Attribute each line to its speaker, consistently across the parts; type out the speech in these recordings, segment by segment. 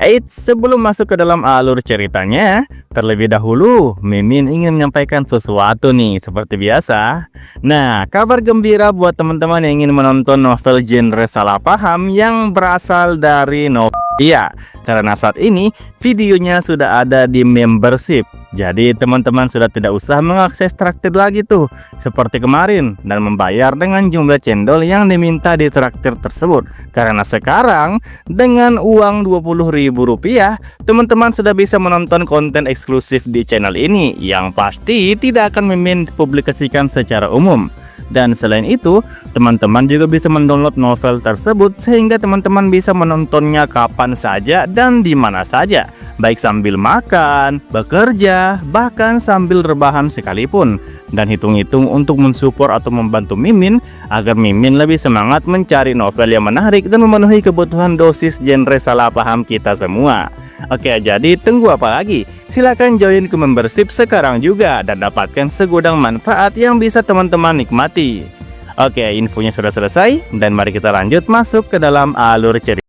Speaker 1: Eits, sebelum masuk ke dalam alur ceritanya, terlebih dahulu, Mimin ingin menyampaikan sesuatu nih, seperti biasa. Nah, kabar gembira buat teman-teman yang ingin menonton novel genre salah paham yang berasal dari novel. Iya, karena saat ini videonya sudah ada di membership. Jadi teman-teman sudah tidak usah mengakses traktir lagi tuh seperti kemarin dan membayar dengan jumlah cendol yang diminta di traktir tersebut. Karena sekarang dengan uang Rp20.000, teman-teman sudah bisa menonton konten eksklusif di channel ini yang pasti tidak akan Mimin publikasikan secara umum. Dan selain itu, teman-teman juga bisa mendownload novel tersebut sehingga teman-teman bisa menontonnya kapan saja dan di mana saja, baik sambil makan, bekerja, bahkan sambil rebahan sekalipun. Dan hitung-hitung untuk mensupport atau membantu Mimin agar Mimin lebih semangat mencari novel yang menarik dan memenuhi kebutuhan dosis genre salah paham kita semua. Oke, jadi tunggu apa lagi? Silahkan join ke membership sekarang juga dan dapatkan segudang manfaat yang bisa teman-teman nikmati. Oke, infonya sudah selesai dan mari kita lanjut masuk ke dalam alur cerita.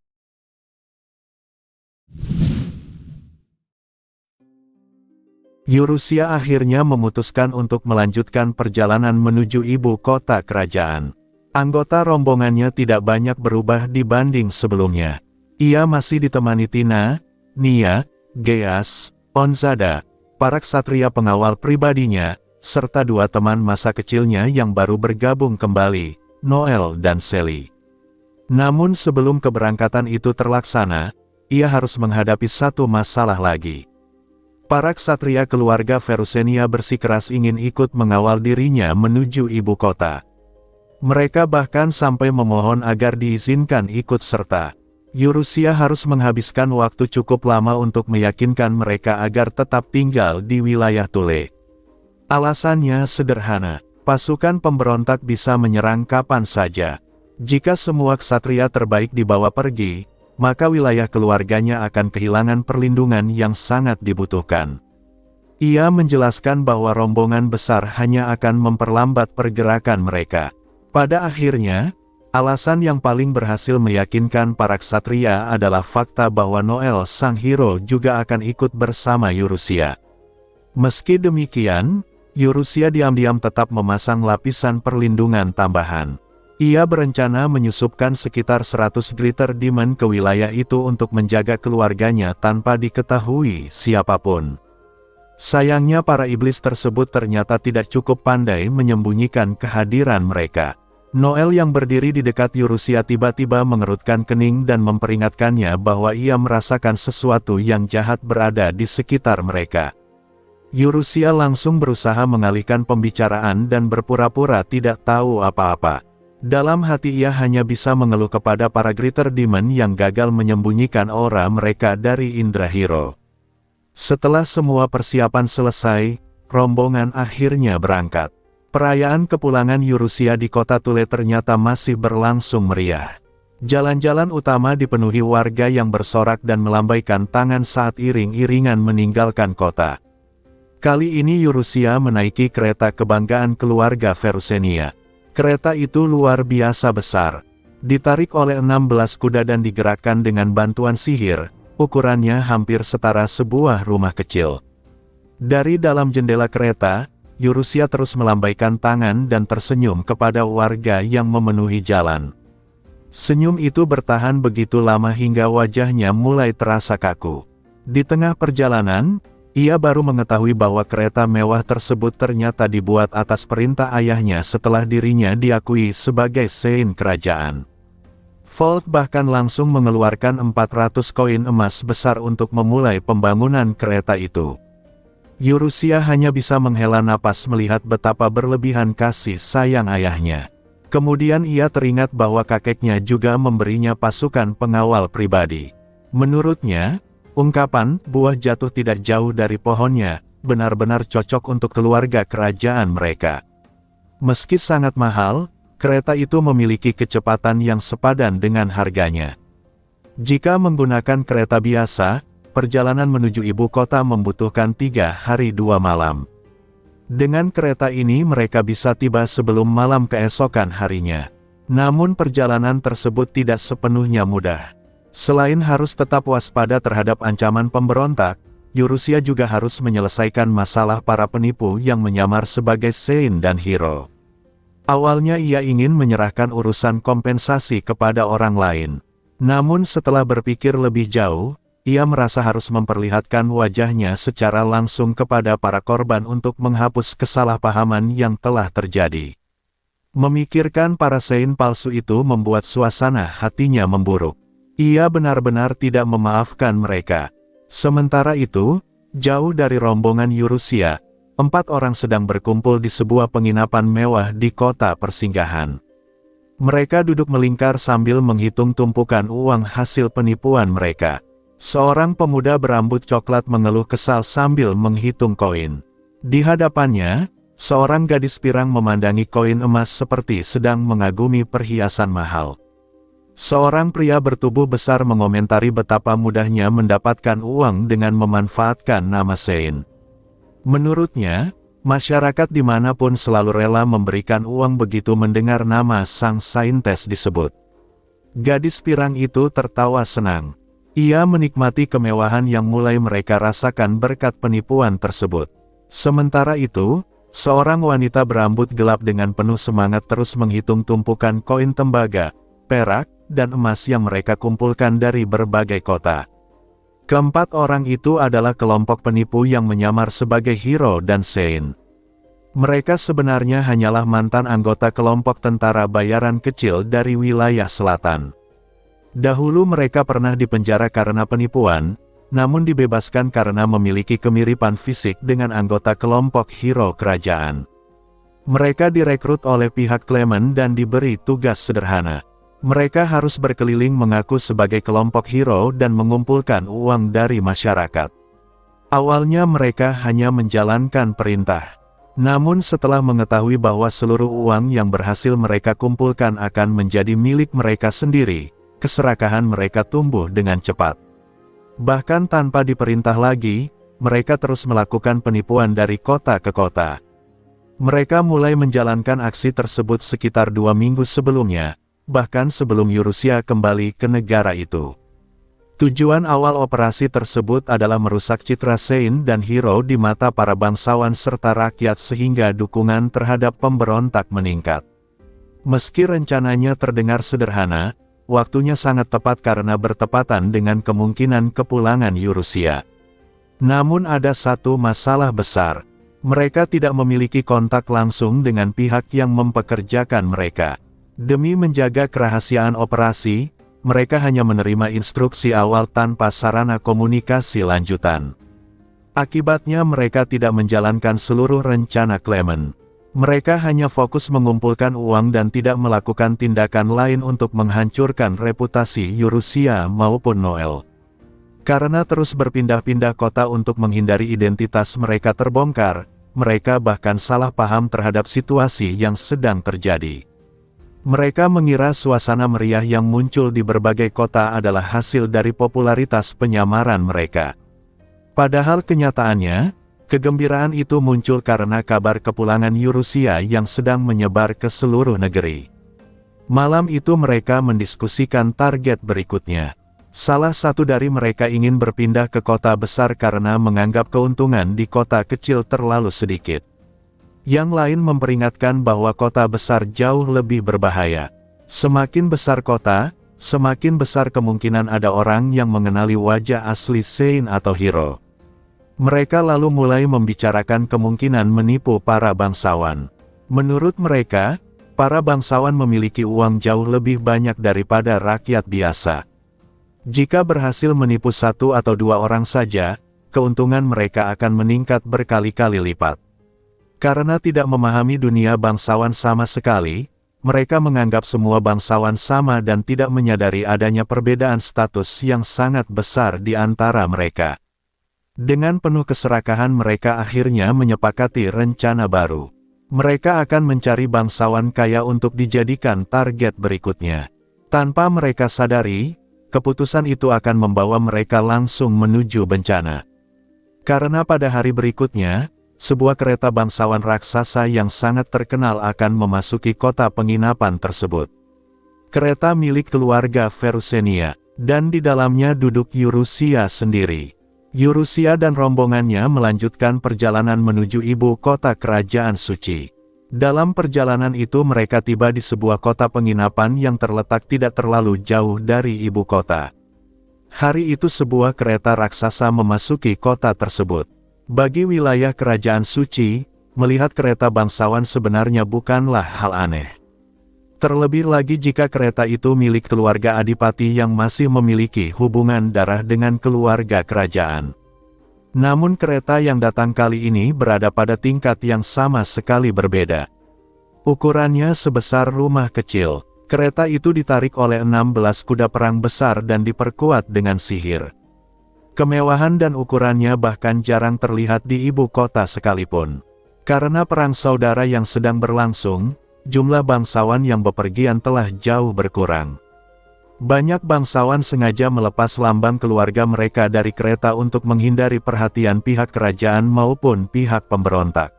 Speaker 2: Yurusia akhirnya memutuskan untuk melanjutkan perjalanan menuju ibu kota kerajaan. Anggota rombongannya tidak banyak berubah dibanding sebelumnya. Ia masih ditemani Tina, Nia, Geas, Onzada, para ksatria pengawal pribadinya, serta dua teman masa kecilnya yang baru bergabung kembali, Noel dan Sally. Namun sebelum keberangkatan itu terlaksana, ia harus menghadapi satu masalah lagi. Para ksatria keluarga Verusenia bersikeras ingin ikut mengawal dirinya menuju ibu kota. Mereka bahkan sampai memohon agar diizinkan ikut serta. Yurusia harus menghabiskan waktu cukup lama untuk meyakinkan mereka agar tetap tinggal di wilayah Tule. Alasannya sederhana, pasukan pemberontak bisa menyerang kapan saja. Jika semua ksatria terbaik dibawa pergi, maka wilayah keluarganya akan kehilangan perlindungan yang sangat dibutuhkan. Ia menjelaskan bahwa rombongan besar hanya akan memperlambat pergerakan mereka. Pada akhirnya, alasan yang paling berhasil meyakinkan para ksatria adalah fakta bahwa Noel sang hero juga akan ikut bersama Yurusia. Meski demikian, Yurusia diam-diam tetap memasang lapisan perlindungan tambahan. Ia berencana menyusupkan sekitar 100 Greater Demon ke wilayah itu untuk menjaga keluarganya tanpa diketahui siapapun. Sayangnya para iblis tersebut ternyata tidak cukup pandai menyembunyikan kehadiran mereka. Noel yang berdiri di dekat Yurusia tiba-tiba mengerutkan kening dan memperingatkannya bahwa ia merasakan sesuatu yang jahat berada di sekitar mereka. Yurusia langsung berusaha mengalihkan pembicaraan dan berpura-pura tidak tahu apa-apa. Dalam hati ia hanya bisa mengeluh kepada para Greater Demon yang gagal menyembunyikan aura mereka dari Indra Hero. Setelah semua persiapan selesai, rombongan akhirnya berangkat. Perayaan kepulangan Yurusia di kota Tule ternyata masih berlangsung meriah. Jalan-jalan utama dipenuhi warga yang bersorak dan melambaikan tangan saat iring-iringan meninggalkan kota. Kali ini Yurusia menaiki kereta kebanggaan keluarga Verusenia. Kereta itu luar biasa besar. Ditarik oleh 16 kuda dan digerakkan dengan bantuan sihir, ukurannya hampir setara sebuah rumah kecil. Dari dalam jendela kereta, Yurusia terus melambaikan tangan dan tersenyum kepada warga yang memenuhi jalan. Senyum itu bertahan begitu lama hingga wajahnya mulai terasa kaku. Di tengah perjalanan, ia baru mengetahui bahwa kereta mewah tersebut ternyata dibuat atas perintah ayahnya setelah dirinya diakui sebagai Sein kerajaan. Volt bahkan langsung mengeluarkan 400 koin emas besar untuk memulai pembangunan kereta itu. Yurusia hanya bisa menghela napas melihat betapa berlebihan kasih sayang ayahnya. Kemudian ia teringat bahwa kakeknya juga memberinya pasukan pengawal pribadi. Menurutnya, ungkapan "buah jatuh tidak jauh dari pohonnya" benar-benar cocok untuk keluarga kerajaan mereka. Meski sangat mahal, kereta itu memiliki kecepatan yang sepadan dengan harganya. Jika menggunakan kereta biasa, perjalanan menuju ibu kota membutuhkan 3 hari 2 malam. Dengan kereta ini mereka bisa tiba sebelum malam keesokan harinya. Namun perjalanan tersebut tidak sepenuhnya mudah. Selain harus tetap waspada terhadap ancaman pemberontak, Yurusia juga harus menyelesaikan masalah para penipu yang menyamar sebagai Sein dan hero. Awalnya ia ingin menyerahkan urusan kompensasi kepada orang lain. Namun setelah berpikir lebih jauh, ia merasa harus memperlihatkan wajahnya secara langsung kepada para korban untuk menghapus kesalahpahaman yang telah terjadi. Memikirkan para Sein palsu itu membuat suasana hatinya memburuk. Ia benar-benar tidak memaafkan mereka. Sementara itu, jauh dari rombongan Yurusia, 4 orang sedang berkumpul di sebuah penginapan mewah di kota persinggahan. Mereka duduk melingkar sambil menghitung tumpukan uang hasil penipuan mereka. Seorang pemuda berambut coklat mengeluh kesal sambil menghitung koin. Di hadapannya, seorang gadis pirang memandangi koin emas seperti sedang mengagumi perhiasan mahal. Seorang pria bertubuh besar mengomentari betapa mudahnya mendapatkan uang dengan memanfaatkan nama Sein. Menurutnya, masyarakat dimanapun selalu rela memberikan uang begitu mendengar nama sang saintes disebut. Gadis pirang itu tertawa senang. Ia menikmati kemewahan yang mulai mereka rasakan berkat penipuan tersebut. Sementara itu, seorang wanita berambut gelap dengan penuh semangat terus menghitung tumpukan koin tembaga, perak, dan emas yang mereka kumpulkan dari berbagai kota. Keempat orang itu adalah kelompok penipu yang menyamar sebagai hero dan Sein. Mereka sebenarnya hanyalah mantan anggota kelompok tentara bayaran kecil dari wilayah selatan. Dahulu mereka pernah dipenjara karena penipuan, namun dibebaskan karena memiliki kemiripan fisik dengan anggota kelompok hero kerajaan. Mereka direkrut oleh pihak Clement dan diberi tugas sederhana. Mereka harus berkeliling mengaku sebagai kelompok hero dan mengumpulkan uang dari masyarakat. Awalnya mereka hanya menjalankan perintah. Namun setelah mengetahui bahwa seluruh uang yang berhasil mereka kumpulkan akan menjadi milik mereka sendiri, keserakahan mereka tumbuh dengan cepat. Bahkan tanpa diperintah lagi, mereka terus melakukan penipuan dari kota ke kota. Mereka mulai menjalankan aksi tersebut sekitar 2 minggu sebelumnya, bahkan sebelum Yurusia kembali ke negara itu. Tujuan awal operasi tersebut adalah merusak citra Sein dan hero di mata para bangsawan serta rakyat sehingga dukungan terhadap pemberontak meningkat. Meski rencananya terdengar sederhana, waktunya sangat tepat karena bertepatan dengan kemungkinan kepulangan Yurusia. Namun ada satu masalah besar. Mereka tidak memiliki kontak langsung dengan pihak yang mempekerjakan mereka. Demi menjaga kerahasiaan operasi, mereka hanya menerima instruksi awal tanpa sarana komunikasi lanjutan. Akibatnya mereka tidak menjalankan seluruh rencana Clement. Mereka hanya fokus mengumpulkan uang dan tidak melakukan tindakan lain untuk menghancurkan reputasi Yurusia maupun Noel. Karena terus berpindah-pindah kota untuk menghindari identitas mereka terbongkar, mereka bahkan salah paham terhadap situasi yang sedang terjadi. Mereka mengira suasana meriah yang muncul di berbagai kota adalah hasil dari popularitas penyamaran mereka. Padahal kenyataannya, kegembiraan itu muncul karena kabar kepulangan Yurusia yang sedang menyebar ke seluruh negeri. Malam itu mereka mendiskusikan target berikutnya. Salah satu dari mereka ingin berpindah ke kota besar karena menganggap keuntungan di kota kecil terlalu sedikit. Yang lain memperingatkan bahwa kota besar jauh lebih berbahaya. Semakin besar kota, semakin besar kemungkinan ada orang yang mengenali wajah asli Sein atau hero. Mereka lalu mulai membicarakan kemungkinan menipu para bangsawan. Menurut mereka, para bangsawan memiliki uang jauh lebih banyak daripada rakyat biasa. Jika berhasil menipu 1 atau 2 orang saja, keuntungan mereka akan meningkat berkali-kali lipat. Karena tidak memahami dunia bangsawan sama sekali, mereka menganggap semua bangsawan sama dan tidak menyadari adanya perbedaan status yang sangat besar di antara mereka. Dengan penuh keserakahan mereka akhirnya menyepakati rencana baru. Mereka akan mencari bangsawan kaya untuk dijadikan target berikutnya. Tanpa mereka sadari, keputusan itu akan membawa mereka langsung menuju bencana. Karena pada hari berikutnya, sebuah kereta bangsawan raksasa yang sangat terkenal akan memasuki kota penginapan tersebut. Kereta milik keluarga Verusenia. Dan di dalamnya duduk Yurusia sendiri. Yurusia dan rombongannya melanjutkan perjalanan menuju ibu kota kerajaan suci. Dalam perjalanan itu mereka tiba di sebuah kota penginapan yang terletak tidak terlalu jauh dari ibu kota. Hari itu sebuah kereta raksasa memasuki kota tersebut. Bagi wilayah kerajaan suci, melihat kereta bangsawan sebenarnya bukanlah hal aneh. Terlebih lagi jika kereta itu milik keluarga adipati yang masih memiliki hubungan darah dengan keluarga kerajaan. Namun kereta yang datang kali ini berada pada tingkat yang sama sekali berbeda. Ukurannya sebesar rumah kecil. Kereta itu ditarik oleh 16 kuda perang besar dan diperkuat dengan sihir. Kemewahan dan ukurannya bahkan jarang terlihat di ibu kota sekalipun. Karena perang saudara yang sedang berlangsung, jumlah bangsawan yang bepergian telah jauh berkurang. Banyak bangsawan sengaja melepas lambang keluarga mereka dari kereta untuk menghindari perhatian pihak kerajaan maupun pihak pemberontak.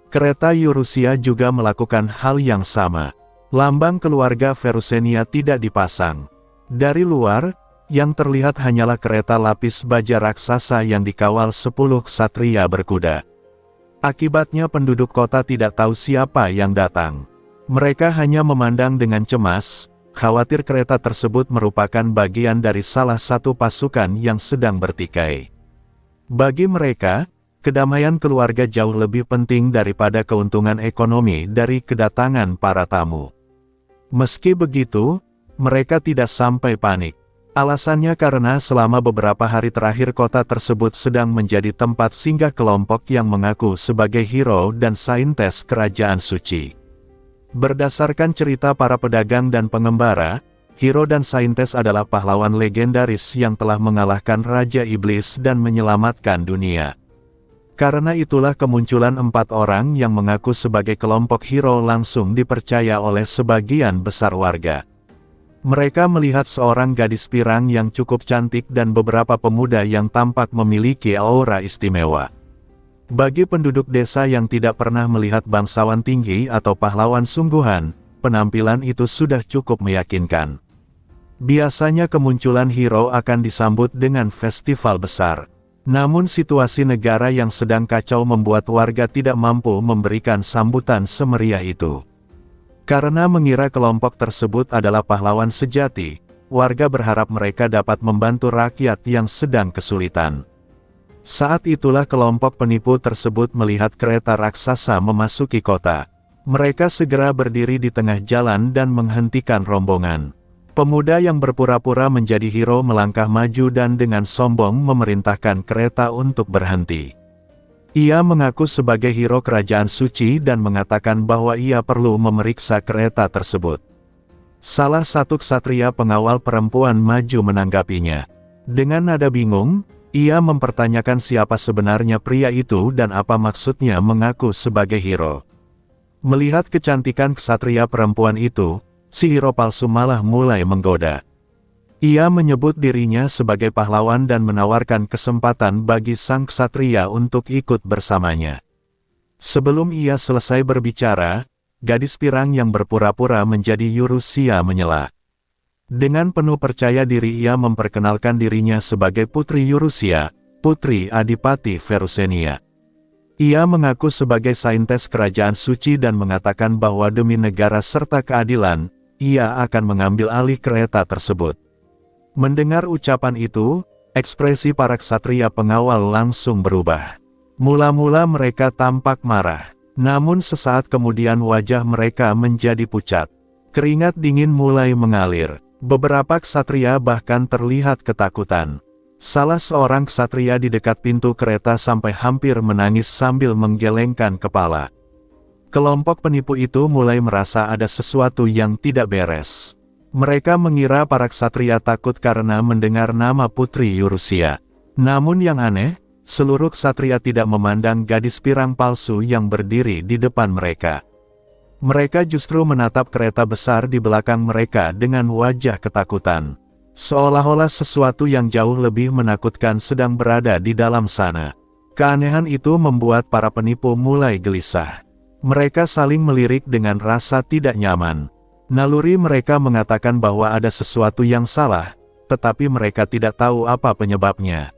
Speaker 2: Kereta Yurusia juga melakukan hal yang sama. Lambang keluarga Verusenia tidak dipasang. Dari luar, yang terlihat hanyalah kereta lapis baja raksasa yang dikawal 10 ksatria berkuda. Akibatnya penduduk kota tidak tahu siapa yang datang. Mereka hanya memandang dengan cemas, khawatir kereta tersebut merupakan bagian dari salah satu pasukan yang sedang bertikai. Bagi mereka, kedamaian keluarga jauh lebih penting daripada keuntungan ekonomi dari kedatangan para tamu. Meski begitu, mereka tidak sampai panik. Alasannya karena selama beberapa hari terakhir kota tersebut sedang menjadi tempat singgah kelompok yang mengaku sebagai hero dan saintes kerajaan suci. Berdasarkan cerita para pedagang dan pengembara, hero dan saintes adalah pahlawan legendaris yang telah mengalahkan Raja Iblis dan menyelamatkan dunia. Karena itulah kemunculan 4 orang yang mengaku sebagai kelompok hero langsung dipercaya oleh sebagian besar warga. Mereka melihat seorang gadis pirang yang cukup cantik dan beberapa pemuda yang tampak memiliki aura istimewa. Bagi penduduk desa yang tidak pernah melihat bangsawan tinggi atau pahlawan sungguhan, penampilan itu sudah cukup meyakinkan. Biasanya kemunculan hero akan disambut dengan festival besar. Namun situasi negara yang sedang kacau membuat warga tidak mampu memberikan sambutan semeriah itu. Karena mengira kelompok tersebut adalah pahlawan sejati, warga berharap mereka dapat membantu rakyat yang sedang kesulitan. Saat itulah kelompok penipu tersebut melihat kereta raksasa memasuki kota. Mereka segera berdiri di tengah jalan dan menghentikan rombongan. Pemuda yang berpura-pura menjadi hero melangkah maju dan dengan sombong memerintahkan kereta untuk berhenti. Ia mengaku sebagai hero kerajaan suci dan mengatakan bahwa ia perlu memeriksa kereta tersebut. Salah satu ksatria pengawal perempuan maju menanggapinya. Dengan nada bingung, ia mempertanyakan siapa sebenarnya pria itu dan apa maksudnya mengaku sebagai hero. Melihat kecantikan ksatria perempuan itu, si hero palsu malah mulai menggoda. Ia menyebut dirinya sebagai pahlawan dan menawarkan kesempatan bagi sang ksatria untuk ikut bersamanya. Sebelum ia selesai berbicara, gadis pirang yang berpura-pura menjadi Yurusia menyela. Dengan penuh percaya diri ia memperkenalkan dirinya sebagai Putri Yurusia, Putri Adipati Verusenia. Ia mengaku sebagai saintes kerajaan suci dan mengatakan bahwa demi negara serta keadilan, ia akan mengambil alih kereta tersebut. Mendengar ucapan itu, ekspresi para ksatria pengawal langsung berubah. Mula-mula mereka tampak marah, namun sesaat kemudian wajah mereka menjadi pucat. Keringat dingin mulai mengalir. Beberapa ksatria bahkan terlihat ketakutan. Salah seorang ksatria di dekat pintu kereta sampai hampir menangis sambil menggelengkan kepala. Kelompok penipu itu mulai merasa ada sesuatu yang tidak beres. Mereka mengira para ksatria takut karena mendengar nama Putri Yurusia. Namun yang aneh, seluruh ksatria tidak memandang gadis pirang palsu yang berdiri di depan mereka. Mereka justru menatap kereta besar di belakang mereka dengan wajah ketakutan. Seolah-olah sesuatu yang jauh lebih menakutkan sedang berada di dalam sana. Keanehan itu membuat para penipu mulai gelisah. Mereka saling melirik dengan rasa tidak nyaman. Naluri mereka mengatakan bahwa ada sesuatu yang salah, tetapi mereka tidak tahu apa penyebabnya.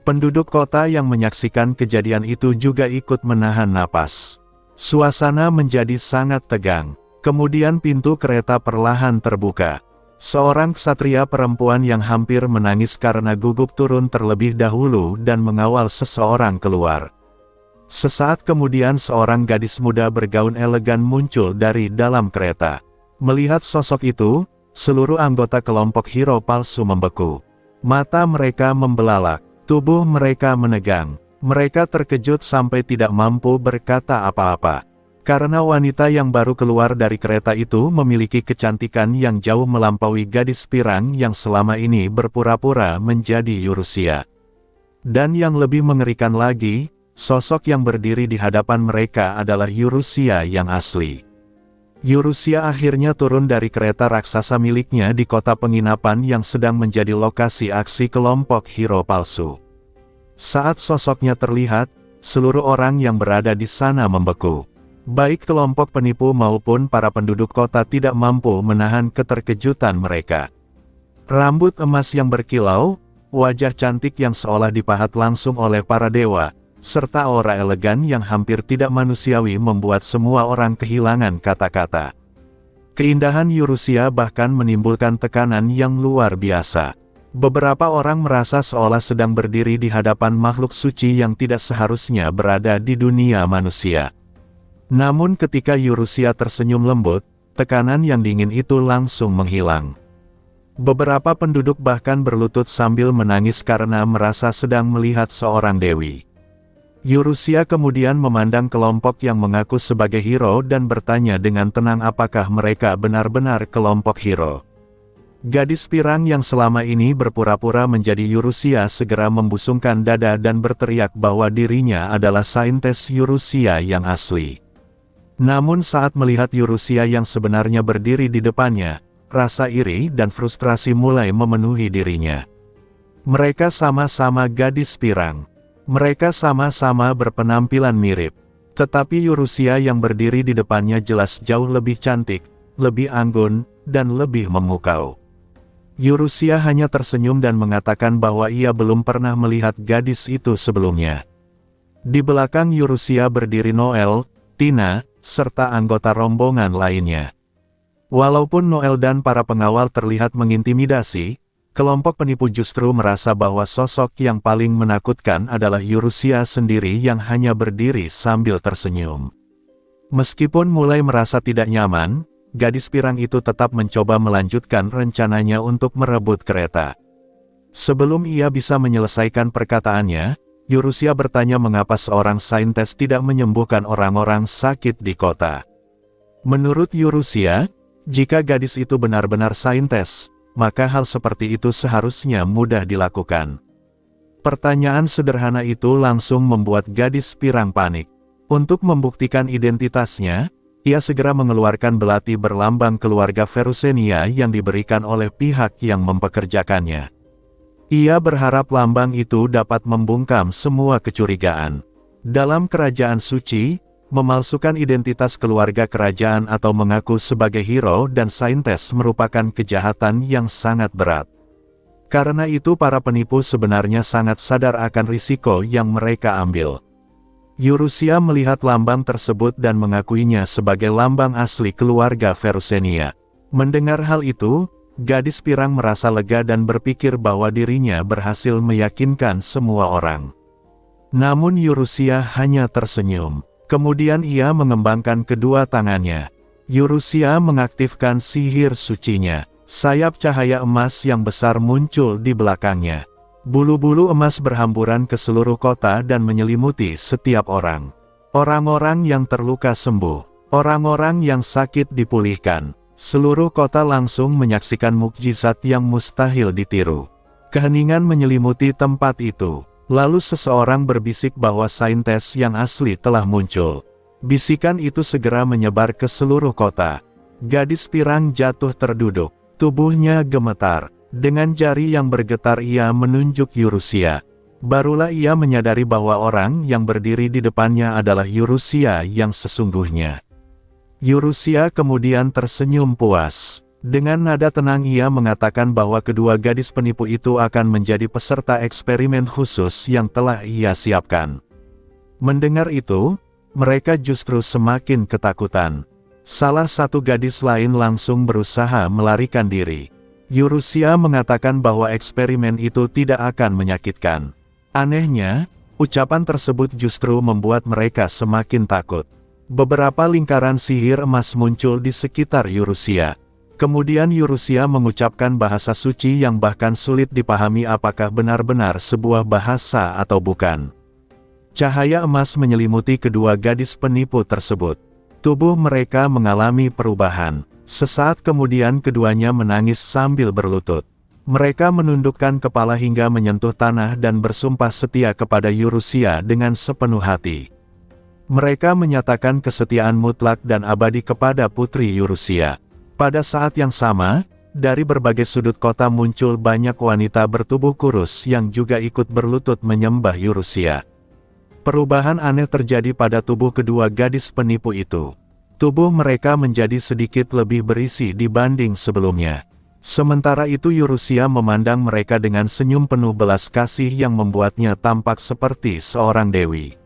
Speaker 2: Penduduk kota yang menyaksikan kejadian itu juga ikut menahan napas. Suasana menjadi sangat tegang. Kemudian pintu kereta perlahan terbuka. Seorang ksatria perempuan yang hampir menangis karena gugup turun terlebih dahulu dan mengawal seseorang keluar. Sesaat kemudian seorang gadis muda bergaun elegan muncul dari dalam kereta. Melihat sosok itu, seluruh anggota kelompok hero palsu membeku. Mata mereka membelalak, tubuh mereka menegang. Mereka terkejut sampai tidak mampu berkata apa-apa. Karena wanita yang baru keluar dari kereta itu memiliki kecantikan yang jauh melampaui gadis pirang yang selama ini berpura-pura menjadi Yurusia. Dan yang lebih mengerikan lagi, sosok yang berdiri di hadapan mereka adalah Yurusia yang asli. Yurusia akhirnya turun dari kereta raksasa miliknya di kota penginapan yang sedang menjadi lokasi aksi kelompok hero palsu. Saat sosoknya terlihat, seluruh orang yang berada di sana membeku. Baik kelompok penipu maupun para penduduk kota tidak mampu menahan keterkejutan mereka. Rambut emas yang berkilau, wajah cantik yang seolah dipahat langsung oleh para dewa, serta aura elegan yang hampir tidak manusiawi membuat semua orang kehilangan kata-kata. Keindahan Yurusia bahkan menimbulkan tekanan yang luar biasa. Beberapa orang merasa seolah sedang berdiri di hadapan makhluk suci yang tidak seharusnya berada di dunia manusia. Namun ketika Yurusia tersenyum lembut, tekanan yang dingin itu langsung menghilang. Beberapa penduduk bahkan berlutut sambil menangis karena merasa sedang melihat seorang dewi. Yurusia kemudian memandang kelompok yang mengaku sebagai hero dan bertanya dengan tenang apakah mereka benar-benar kelompok hero. Gadis pirang yang selama ini berpura-pura menjadi Yurusia segera membusungkan dada dan berteriak bahwa dirinya adalah saintes Yurusia yang asli. Namun saat melihat Yurusia yang sebenarnya berdiri di depannya, rasa iri dan frustrasi mulai memenuhi dirinya. Mereka sama-sama gadis pirang. Mereka sama-sama berpenampilan mirip. Tetapi Yurusia yang berdiri di depannya jelas jauh lebih cantik, lebih anggun, dan lebih memukau. Yurusia hanya tersenyum dan mengatakan bahwa ia belum pernah melihat gadis itu sebelumnya. Di belakang Yurusia berdiri Noel, Tina, serta anggota rombongan lainnya. Walaupun Noel dan para pengawal terlihat mengintimidasi, kelompok penipu justru merasa bahwa sosok yang paling menakutkan adalah Yurusia sendiri yang hanya berdiri sambil tersenyum. Meskipun mulai merasa tidak nyaman, gadis pirang itu tetap mencoba melanjutkan rencananya untuk merebut kereta. Sebelum ia bisa menyelesaikan perkataannya, Yurusia bertanya mengapa seorang saintes tidak menyembuhkan orang-orang sakit di kota. Menurut Yurusia, jika gadis itu benar-benar saintes, maka hal seperti itu seharusnya mudah dilakukan. Pertanyaan sederhana itu langsung membuat gadis pirang panik. Untuk membuktikan identitasnya, ia segera mengeluarkan belati berlambang keluarga Verusenia yang diberikan oleh pihak yang mempekerjakannya. Ia berharap lambang itu dapat membungkam semua kecurigaan. Dalam kerajaan suci, memalsukan identitas keluarga kerajaan atau mengaku sebagai hero dan saintes merupakan kejahatan yang sangat berat. Karena itu para penipu sebenarnya sangat sadar akan risiko yang mereka ambil. Yurusia melihat lambang tersebut dan mengakuinya sebagai lambang asli keluarga Verusenia. Mendengar hal itu, gadis pirang merasa lega dan berpikir bahwa dirinya berhasil meyakinkan semua orang. Namun Yurusia hanya tersenyum. Kemudian ia mengembangkan kedua tangannya. Yurusia mengaktifkan sihir sucinya. Sayap cahaya emas yang besar muncul di belakangnya. Bulu-bulu emas berhamburan ke seluruh kota dan menyelimuti setiap orang. Orang-orang yang terluka sembuh. Orang-orang yang sakit dipulihkan. Seluruh kota langsung menyaksikan mukjizat yang mustahil ditiru. Keheningan menyelimuti tempat itu. Lalu seseorang berbisik bahwa saintes yang asli telah muncul. Bisikan itu segera menyebar ke seluruh kota. Gadis pirang jatuh terduduk. Tubuhnya gemetar. Dengan jari yang bergetar ia menunjuk Yurusia. Barulah ia menyadari bahwa orang yang berdiri di depannya adalah Yurusia yang sesungguhnya. Yurusia kemudian tersenyum puas. Dengan nada tenang ia mengatakan bahwa kedua gadis penipu itu akan menjadi peserta eksperimen khusus yang telah ia siapkan. Mendengar itu, mereka justru semakin ketakutan. Salah satu gadis lain langsung berusaha melarikan diri. Yurusia mengatakan bahwa eksperimen itu tidak akan menyakitkan. Anehnya, ucapan tersebut justru membuat mereka semakin takut. Beberapa lingkaran sihir emas muncul di sekitar Yurusia. Kemudian Yurusia mengucapkan bahasa suci yang bahkan sulit dipahami apakah benar-benar sebuah bahasa atau bukan. Cahaya emas menyelimuti kedua gadis penipu tersebut. Tubuh mereka mengalami perubahan. Sesaat kemudian keduanya menangis sambil berlutut. Mereka menundukkan kepala hingga menyentuh tanah dan bersumpah setia kepada Yurusia dengan sepenuh hati. Mereka menyatakan kesetiaan mutlak dan abadi kepada putri Yurusia. Pada saat yang sama, dari berbagai sudut kota muncul banyak wanita bertubuh kurus yang juga ikut berlutut menyembah Yurusia. Perubahan aneh terjadi pada tubuh kedua gadis penipu itu. Tubuh mereka menjadi sedikit lebih berisi dibanding sebelumnya. Sementara itu Yurusia memandang mereka dengan senyum penuh belas kasih yang membuatnya tampak seperti seorang dewi.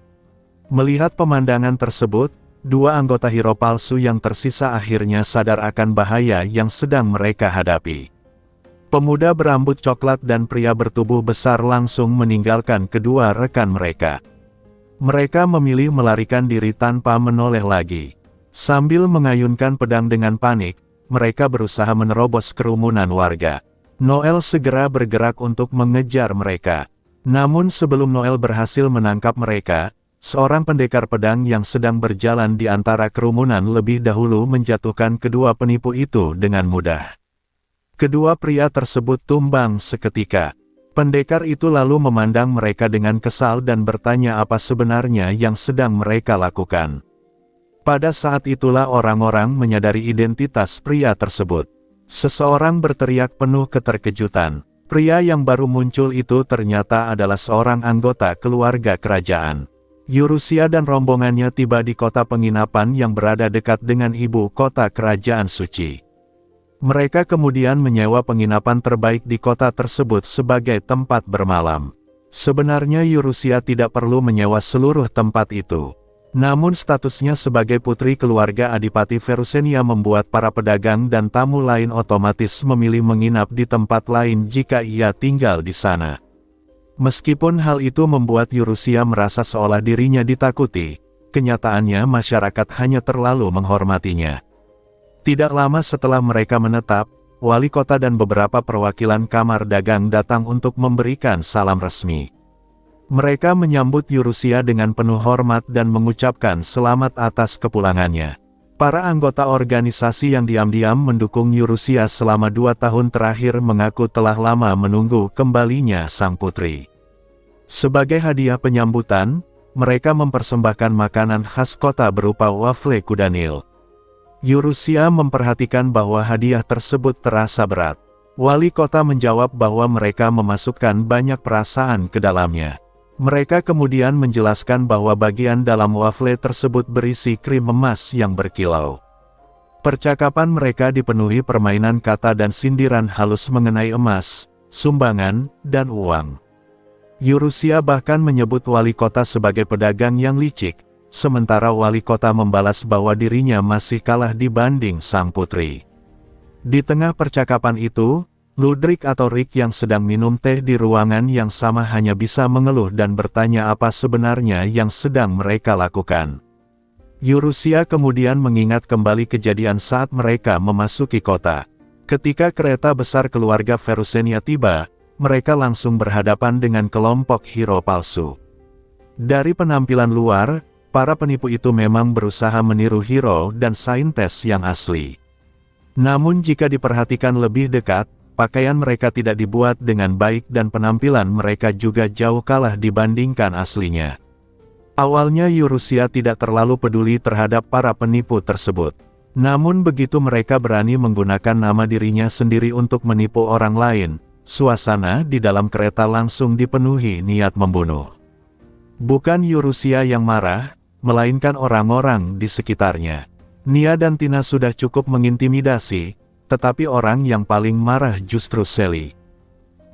Speaker 2: Melihat pemandangan tersebut, dua anggota hero palsu yang tersisa akhirnya sadar akan bahaya yang sedang mereka hadapi. Pemuda berambut coklat dan pria bertubuh besar langsung meninggalkan kedua rekan mereka. Mereka memilih melarikan diri tanpa menoleh lagi. Sambil mengayunkan pedang dengan panik, mereka berusaha menerobos kerumunan warga. Noel segera bergerak untuk mengejar mereka. Namun sebelum Noel berhasil menangkap mereka, seorang pendekar pedang yang sedang berjalan di antara kerumunan lebih dahulu menjatuhkan kedua penipu itu dengan mudah. Kedua pria tersebut tumbang seketika. Pendekar itu lalu memandang mereka dengan kesal dan bertanya apa sebenarnya yang sedang mereka lakukan. Pada saat itulah orang-orang menyadari identitas pria tersebut. Seseorang berteriak penuh keterkejutan. Pria yang baru muncul itu ternyata adalah seorang anggota keluarga kerajaan. Yurusia dan rombongannya tiba di kota penginapan yang berada dekat dengan ibu kota kerajaan suci. Mereka kemudian menyewa penginapan terbaik di kota tersebut sebagai tempat bermalam. Sebenarnya Yurusia tidak perlu menyewa seluruh tempat itu. Namun statusnya sebagai putri keluarga Adipati Verusenia membuat para pedagang dan tamu lain otomatis memilih menginap di tempat lain jika ia tinggal di sana. Meskipun hal itu membuat Yurusia merasa seolah dirinya ditakuti, kenyataannya masyarakat hanya terlalu menghormatinya. Tidak lama setelah mereka menetap, wali kota dan beberapa perwakilan kamar dagang datang untuk memberikan salam resmi. Mereka menyambut Yurusia dengan penuh hormat dan mengucapkan selamat atas kepulangannya. Para anggota organisasi yang diam-diam mendukung Yurusia selama 2 tahun terakhir mengaku telah lama menunggu kembalinya sang putri. Sebagai hadiah penyambutan, mereka mempersembahkan makanan khas kota berupa wafle kudanil. Yurusia memperhatikan bahwa hadiah tersebut terasa berat. Wali kota menjawab bahwa mereka memasukkan banyak perasaan ke dalamnya. Mereka kemudian menjelaskan bahwa bagian dalam wafle tersebut berisi krim emas yang berkilau. Percakapan mereka dipenuhi permainan kata dan sindiran halus mengenai emas, sumbangan, dan uang. Yurusia bahkan menyebut wali kota sebagai pedagang yang licik, sementara wali kota membalas bahwa dirinya masih kalah dibanding sang putri. Di tengah percakapan itu, Ludrik atau Rick yang sedang minum teh di ruangan yang sama hanya bisa mengeluh dan bertanya apa sebenarnya yang sedang mereka lakukan. Yurusia kemudian mengingat kembali kejadian saat mereka memasuki kota. Ketika kereta besar keluarga Verusenia tiba, mereka langsung berhadapan dengan kelompok hero palsu. Dari penampilan luar, para penipu itu memang berusaha meniru hero dan saintes yang asli. Namun jika diperhatikan lebih dekat, pakaian mereka tidak dibuat dengan baik dan penampilan mereka juga jauh kalah dibandingkan aslinya. Awalnya Yurusia tidak terlalu peduli terhadap para penipu tersebut. Namun begitu mereka berani menggunakan nama dirinya sendiri untuk menipu orang lain, suasana di dalam kereta langsung dipenuhi niat membunuh. Bukan Yurusia yang marah, melainkan orang-orang di sekitarnya. Nia dan Tina sudah cukup mengintimidasi, tetapi orang yang paling marah justru Sally.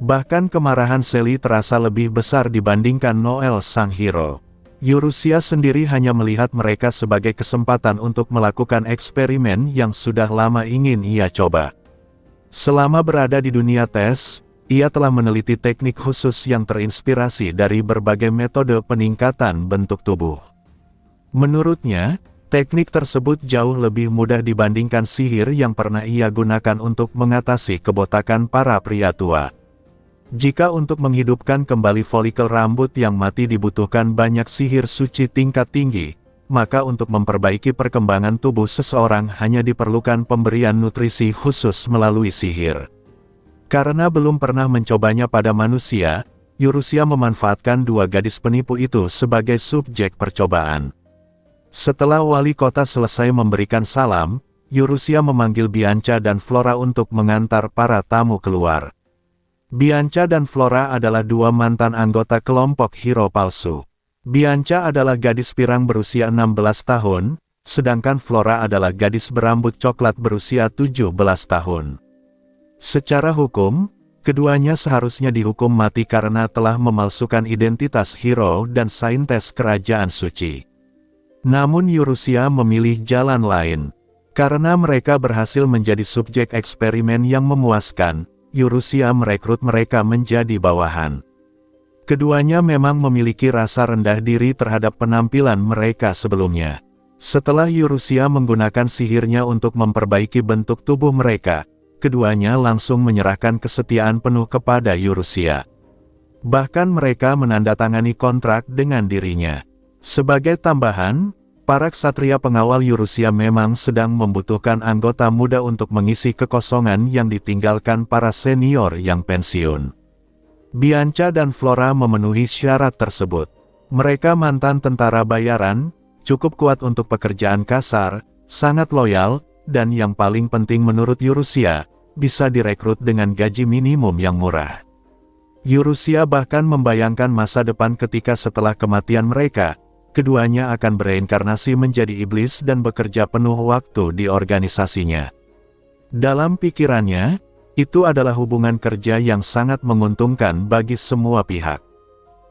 Speaker 2: Bahkan kemarahan Sally terasa lebih besar dibandingkan Noel sang hero. Eurusia sendiri hanya melihat mereka sebagai kesempatan untuk melakukan eksperimen yang sudah lama ingin ia coba. Selama berada di dunia tes, ia telah meneliti teknik khusus yang terinspirasi dari berbagai metode peningkatan bentuk tubuh. Menurutnya, teknik tersebut jauh lebih mudah dibandingkan sihir yang pernah ia gunakan untuk mengatasi kebotakan para pria tua. Jika untuk menghidupkan kembali folikel rambut yang mati dibutuhkan banyak sihir suci tingkat tinggi, maka untuk memperbaiki perkembangan tubuh seseorang hanya diperlukan pemberian nutrisi khusus melalui sihir. Karena belum pernah mencobanya pada manusia, Eurusia memanfaatkan dua gadis penipu itu sebagai subjek percobaan. Setelah wali kota selesai memberikan salam, Eurusia memanggil Bianca dan Flora untuk mengantar para tamu keluar. Bianca dan Flora adalah dua mantan anggota kelompok hero palsu. Bianca adalah gadis pirang berusia 16 tahun, sedangkan Flora adalah gadis berambut coklat berusia 17 tahun. Secara hukum, keduanya seharusnya dihukum mati karena telah memalsukan identitas hero dan saintes kerajaan suci. Namun Eurusia memilih jalan lain. Karena mereka berhasil menjadi subjek eksperimen yang memuaskan, Eurusia merekrut mereka menjadi bawahan. Keduanya memang memiliki rasa rendah diri terhadap penampilan mereka sebelumnya. Setelah Eurusia menggunakan sihirnya untuk memperbaiki bentuk tubuh mereka, keduanya langsung menyerahkan kesetiaan penuh kepada Eurusia. Bahkan mereka menandatangani kontrak dengan dirinya. Sebagai tambahan, para ksatria pengawal Eurusia memang sedang membutuhkan anggota muda untuk mengisi kekosongan yang ditinggalkan para senior yang pensiun. Bianca dan Flora memenuhi syarat tersebut. Mereka mantan tentara bayaran, cukup kuat untuk pekerjaan kasar, sangat loyal, dan yang paling penting menurut Eurusia, bisa direkrut dengan gaji minimum yang murah. Eurusia bahkan membayangkan masa depan ketika setelah kematian mereka, keduanya akan bereinkarnasi menjadi iblis dan bekerja penuh waktu di organisasinya. Dalam pikirannya, itu adalah hubungan kerja yang sangat menguntungkan bagi semua pihak.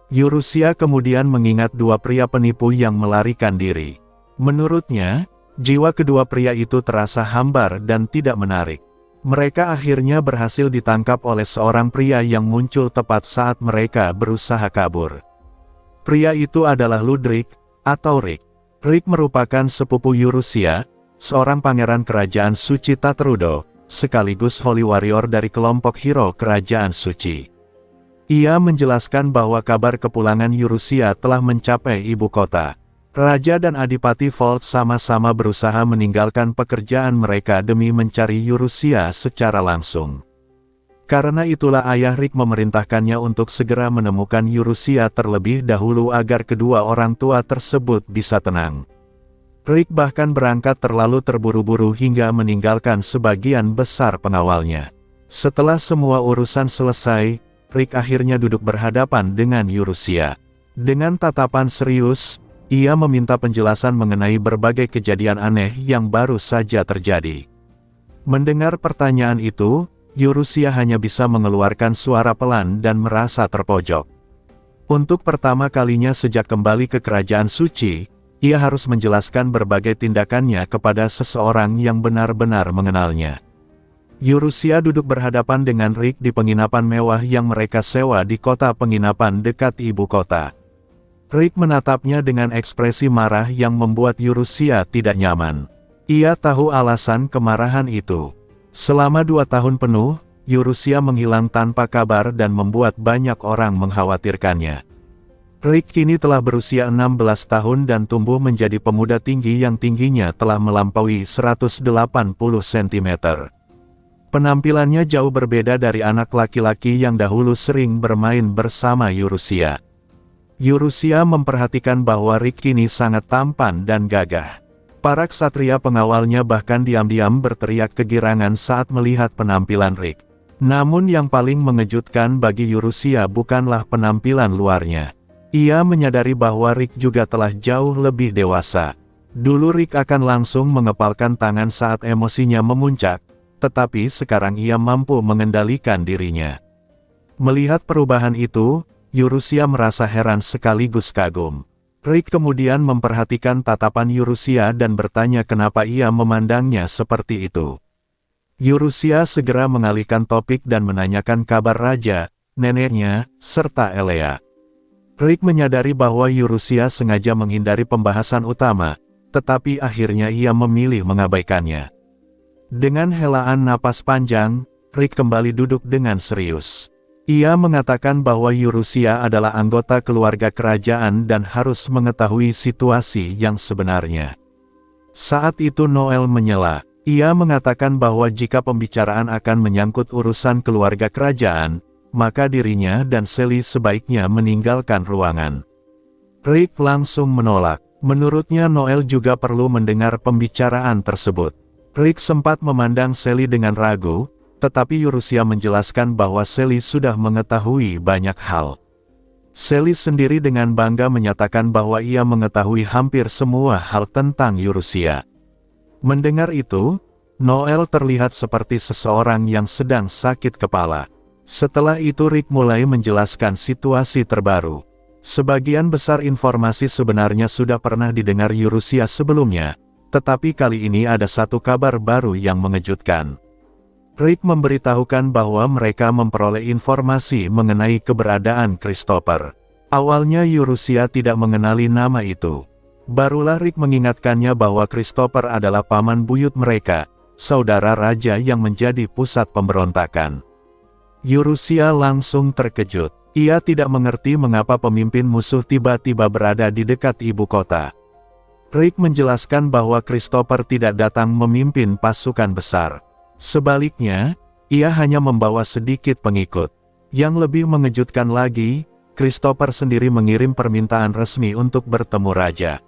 Speaker 2: Eurusia kemudian mengingat dua pria penipu yang melarikan diri. Menurutnya, jiwa kedua pria itu terasa hambar dan tidak menarik. Mereka akhirnya berhasil ditangkap oleh seorang pria yang muncul tepat saat mereka berusaha kabur. Pria itu adalah Ludwig, atau Rick. Rick merupakan sepupu Eurusia, seorang pangeran kerajaan suci Tatrudo, sekaligus Holy Warrior dari kelompok hero kerajaan suci. Ia menjelaskan bahwa kabar kepulangan Eurusia telah mencapai ibu kota. Raja dan Adipati Volt sama-sama berusaha meninggalkan pekerjaan mereka demi mencari Eurusia secara langsung. Karena itulah ayah Rick memerintahkannya untuk segera menemukan Eurusia terlebih dahulu agar kedua orang tua tersebut bisa tenang. Rick bahkan berangkat terlalu terburu-buru hingga meninggalkan sebagian besar pengawalnya. Setelah semua urusan selesai, Rick akhirnya duduk berhadapan dengan Eurusia. Dengan tatapan serius, ia meminta penjelasan mengenai berbagai kejadian aneh yang baru saja terjadi. Mendengar pertanyaan itu, Eurusia hanya bisa mengeluarkan suara pelan dan merasa terpojok. Untuk pertama kalinya sejak kembali ke kerajaan suci, ia harus menjelaskan berbagai tindakannya kepada seseorang yang benar-benar mengenalnya. Eurusia duduk berhadapan dengan Rick di penginapan mewah yang mereka sewa di kota penginapan dekat ibu kota. Rick menatapnya dengan ekspresi marah yang membuat Eurusia tidak nyaman. Ia tahu alasan kemarahan itu. Selama 2 tahun penuh, Eurusia menghilang tanpa kabar dan membuat banyak orang mengkhawatirkannya. Rick kini telah berusia 16 tahun dan tumbuh menjadi pemuda tinggi yang tingginya telah melampaui 180 cm. Penampilannya jauh berbeda dari anak laki-laki yang dahulu sering bermain bersama Eurusia. Eurusia memperhatikan bahwa Rick kini sangat tampan dan gagah. Para ksatria pengawalnya bahkan diam-diam berteriak kegirangan saat melihat penampilan Rick. Namun yang paling mengejutkan bagi Eurusia bukanlah penampilan luarnya. Ia menyadari bahwa Rick juga telah jauh lebih dewasa. Dulu Rick akan langsung mengepalkan tangan saat emosinya memuncak, tetapi sekarang ia mampu mengendalikan dirinya. Melihat perubahan itu, Yurusia merasa heran sekaligus kagum. Rick kemudian memperhatikan tatapan Yurusia dan bertanya kenapa ia memandangnya seperti itu. Yurusia segera mengalihkan topik dan menanyakan kabar raja, neneknya, serta Elea. Rick menyadari bahwa Yurusia sengaja menghindari pembahasan utama, tetapi akhirnya ia memilih mengabaikannya. Dengan helaan napas panjang, Rick kembali duduk dengan serius. Ia mengatakan bahwa Yurusia adalah anggota keluarga kerajaan dan harus mengetahui situasi yang sebenarnya. Saat itu Noel menyela. Ia mengatakan bahwa jika pembicaraan akan menyangkut urusan keluarga kerajaan, maka dirinya dan Sally sebaiknya meninggalkan ruangan. Rick langsung menolak. Menurutnya Noel juga perlu mendengar pembicaraan tersebut. Rick sempat memandang Sally dengan ragu, tetapi Yurusia menjelaskan bahwa Sally sudah mengetahui banyak hal. Sally sendiri dengan bangga menyatakan bahwa ia mengetahui hampir semua hal tentang Yurusia. Mendengar itu, Noel terlihat seperti seseorang yang sedang sakit kepala. Setelah itu Rick mulai menjelaskan situasi terbaru. Sebagian besar informasi sebenarnya sudah pernah didengar Yurusia sebelumnya, tetapi kali ini ada satu kabar baru yang mengejutkan. Rick memberitahukan bahwa mereka memperoleh informasi mengenai keberadaan Christopher. Awalnya Yurusia tidak mengenali nama itu. Barulah Rick mengingatkannya bahwa Christopher adalah paman buyut mereka, saudara raja yang menjadi pusat pemberontakan. Yurusia langsung terkejut. Ia tidak mengerti mengapa pemimpin musuh tiba-tiba berada di dekat ibu kota. Rick menjelaskan bahwa Christopher tidak datang memimpin pasukan besar. Sebaliknya, ia hanya membawa sedikit pengikut. Yang lebih mengejutkan lagi, Christopher sendiri mengirim permintaan resmi untuk bertemu raja.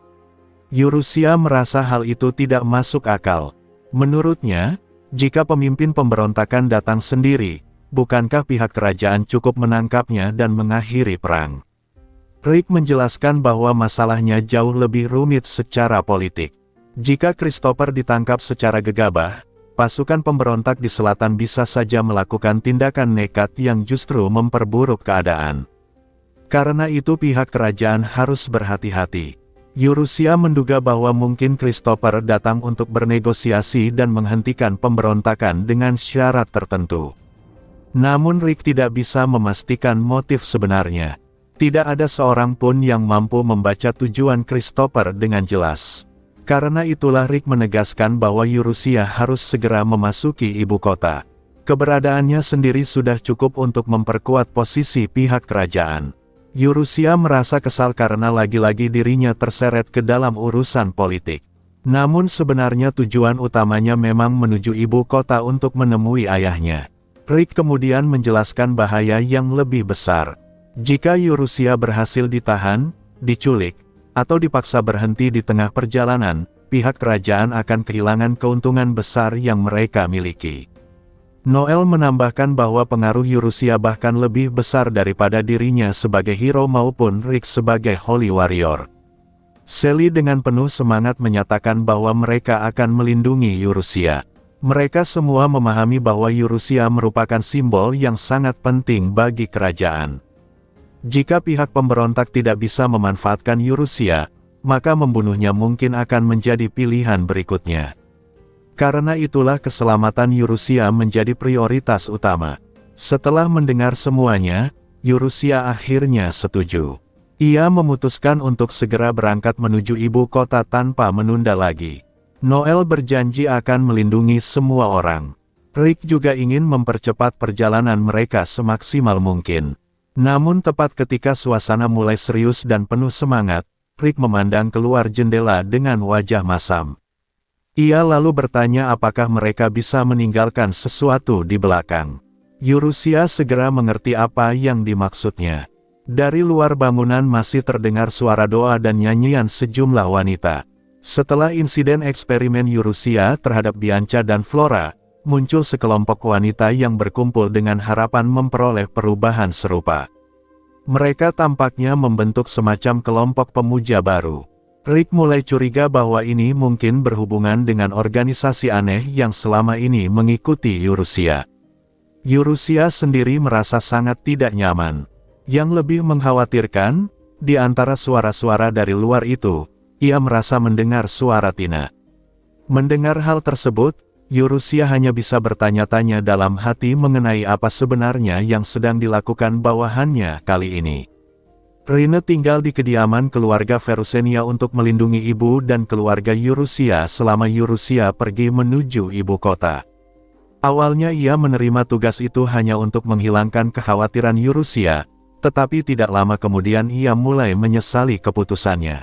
Speaker 2: Yurusia merasa hal itu tidak masuk akal. Menurutnya, jika pemimpin pemberontakan datang sendiri, bukankah pihak kerajaan cukup menangkapnya dan mengakhiri perang? Rick menjelaskan bahwa masalahnya jauh lebih rumit secara politik. Jika Christopher ditangkap secara gegabah, pasukan pemberontak di selatan bisa saja melakukan tindakan nekat yang justru memperburuk keadaan. Karena itu pihak kerajaan harus berhati-hati. Yurusia menduga bahwa mungkin Christopher datang untuk bernegosiasi dan menghentikan pemberontakan dengan syarat tertentu. Namun Rick tidak bisa memastikan motif sebenarnya. Tidak ada seorang pun yang mampu membaca tujuan Christopher dengan jelas. Karena itulah Rick menegaskan bahwa Yurusia harus segera memasuki ibu kota. Keberadaannya sendiri sudah cukup untuk memperkuat posisi pihak kerajaan. Yurusia merasa kesal karena lagi-lagi dirinya terseret ke dalam urusan politik. Namun sebenarnya tujuan utamanya memang menuju ibu kota untuk menemui ayahnya. Rick kemudian menjelaskan bahaya yang lebih besar. Jika Yurusia berhasil ditahan, diculik, atau dipaksa berhenti di tengah perjalanan, pihak kerajaan akan kehilangan keuntungan besar yang mereka miliki. Noel menambahkan bahwa pengaruh Yurusia bahkan lebih besar daripada dirinya sebagai hero maupun Rick sebagai holy warrior. Sally dengan penuh semangat menyatakan bahwa mereka akan melindungi Yurusia. Mereka semua memahami bahwa Yurusia merupakan simbol yang sangat penting bagi kerajaan. Jika pihak pemberontak tidak bisa memanfaatkan Yurusia, maka membunuhnya mungkin akan menjadi pilihan berikutnya. Karena itulah keselamatan Yurusia menjadi prioritas utama. Setelah mendengar semuanya, Yurusia akhirnya setuju. Ia memutuskan untuk segera berangkat menuju ibu kota tanpa menunda lagi. Noel berjanji akan melindungi semua orang. Rick juga ingin mempercepat perjalanan mereka semaksimal mungkin. Namun tepat ketika suasana mulai serius dan penuh semangat, Rick memandang keluar jendela dengan wajah masam. Ia lalu bertanya apakah mereka bisa meninggalkan sesuatu di belakang. Yurusia segera mengerti apa yang dimaksudnya. Dari luar bangunan masih terdengar suara doa dan nyanyian sejumlah wanita. Setelah insiden eksperimen Yurusia terhadap Bianca dan Flora, muncul sekelompok wanita yang berkumpul dengan harapan memperoleh perubahan serupa. Mereka tampaknya membentuk semacam kelompok pemuja baru. Rick mulai curiga bahwa ini mungkin berhubungan dengan organisasi aneh yang selama ini mengikuti Eurusia. Eurusia sendiri merasa sangat tidak nyaman. Yang lebih mengkhawatirkan, di antara suara-suara dari luar itu, ia merasa mendengar suara Tina. Mendengar hal tersebut, Eurusia hanya bisa bertanya-tanya dalam hati mengenai apa sebenarnya yang sedang dilakukan bawahannya kali ini. Rine tinggal di kediaman keluarga Verusenia untuk melindungi ibu dan keluarga Eurusia selama Eurusia pergi menuju ibu kota. Awalnya ia menerima tugas itu hanya untuk menghilangkan kekhawatiran Eurusia, tetapi tidak lama kemudian ia mulai menyesali keputusannya.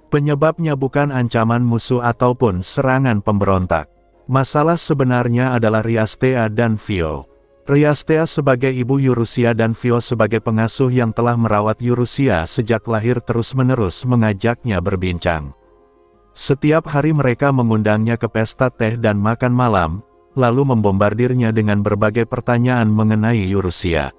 Speaker 2: Penyebabnya bukan ancaman musuh ataupun serangan pemberontak. Masalah sebenarnya adalah Riastea dan Vio. Riastea sebagai ibu Eurusia dan Vio sebagai pengasuh yang telah merawat Eurusia sejak lahir terus-menerus mengajaknya berbincang. Setiap hari mereka mengundangnya ke pesta teh dan makan malam, lalu membombardirnya dengan berbagai pertanyaan mengenai Eurusia.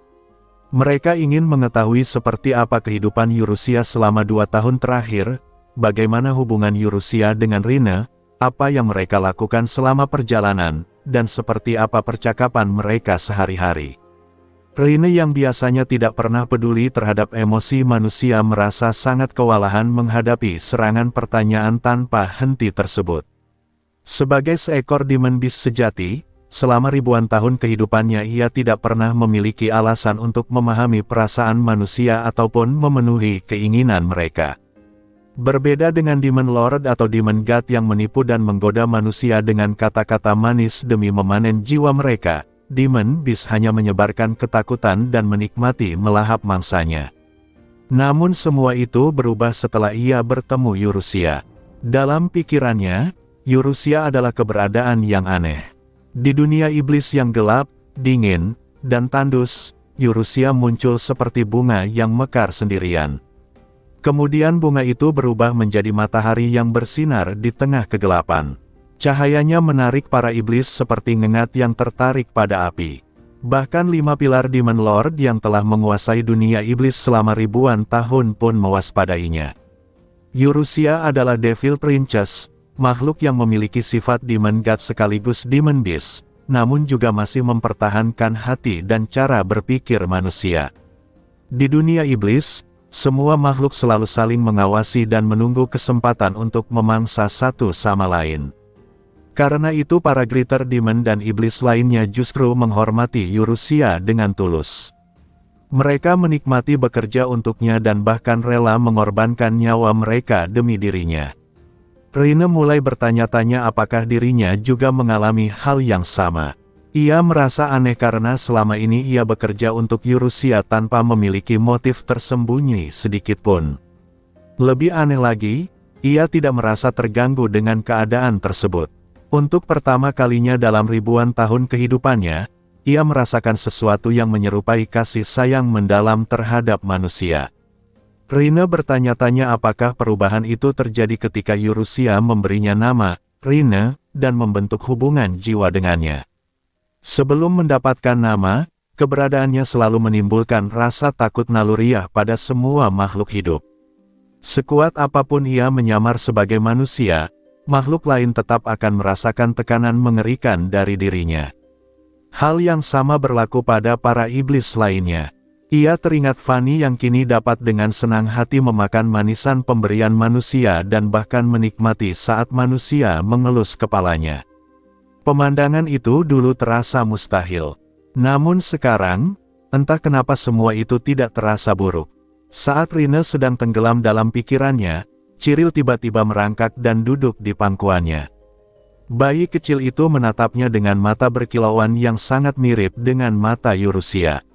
Speaker 2: Mereka ingin mengetahui seperti apa kehidupan Eurusia selama 2 tahun terakhir, bagaimana hubungan Eurusia dengan Rine, apa yang mereka lakukan selama perjalanan, dan seperti apa percakapan mereka sehari-hari. Rine yang biasanya tidak pernah peduli terhadap emosi manusia merasa sangat kewalahan menghadapi serangan pertanyaan tanpa henti tersebut. Sebagai seekor demon beast sejati, selama ribuan tahun kehidupannya ia tidak pernah memiliki alasan untuk memahami perasaan manusia ataupun memenuhi keinginan mereka. Berbeda dengan Demon Lord atau Demon God yang menipu dan menggoda manusia dengan kata-kata manis demi memanen jiwa mereka, Demon Beast hanya menyebarkan ketakutan dan menikmati melahap mangsanya. Namun semua itu berubah setelah ia bertemu Eurusia. Dalam pikirannya, Eurusia adalah keberadaan yang aneh. Di dunia iblis yang gelap, dingin, dan tandus, Eurusia muncul seperti bunga yang mekar sendirian. Kemudian bunga itu berubah menjadi matahari yang bersinar di tengah kegelapan. Cahayanya menarik para iblis seperti ngengat yang tertarik pada api. Bahkan 5 pilar Demon Lord yang telah menguasai dunia iblis selama ribuan tahun pun mewaspadainya. Eurusia adalah Devil Princess, makhluk yang memiliki sifat Demon God sekaligus Demon Beast, namun juga masih mempertahankan hati dan cara berpikir manusia. Di dunia iblis, semua makhluk selalu saling mengawasi dan menunggu kesempatan untuk memangsa satu sama lain. Karena itu para Greater Demon dan iblis lainnya justru menghormati Eurusia dengan tulus. Mereka menikmati bekerja untuknya dan bahkan rela mengorbankan nyawa mereka demi dirinya. Rine mulai bertanya-tanya apakah dirinya juga mengalami hal yang sama. Ia merasa aneh karena selama ini ia bekerja untuk Eurusia tanpa memiliki motif tersembunyi sedikitpun. Lebih aneh lagi, ia tidak merasa terganggu dengan keadaan tersebut. Untuk pertama kalinya dalam ribuan tahun kehidupannya, ia merasakan sesuatu yang menyerupai kasih sayang mendalam terhadap manusia. Rine bertanya-tanya apakah perubahan itu terjadi ketika Eurusia memberinya nama, Rine, dan membentuk hubungan jiwa dengannya. Sebelum mendapatkan nama, keberadaannya selalu menimbulkan rasa takut naluriah pada semua makhluk hidup. Sekuat apapun ia menyamar sebagai manusia, makhluk lain tetap akan merasakan tekanan mengerikan dari dirinya. Hal yang sama berlaku pada para iblis lainnya. Ia teringat Fanny yang kini dapat dengan senang hati memakan manisan pemberian manusia dan bahkan menikmati saat manusia mengelus kepalanya. Pemandangan itu dulu terasa mustahil. Namun sekarang, entah kenapa semua itu tidak terasa buruk. Saat Rine sedang tenggelam dalam pikirannya, Cyril tiba-tiba merangkak dan duduk di pangkuannya. Bayi kecil itu menatapnya dengan mata berkilauan yang sangat mirip dengan mata Eurusia.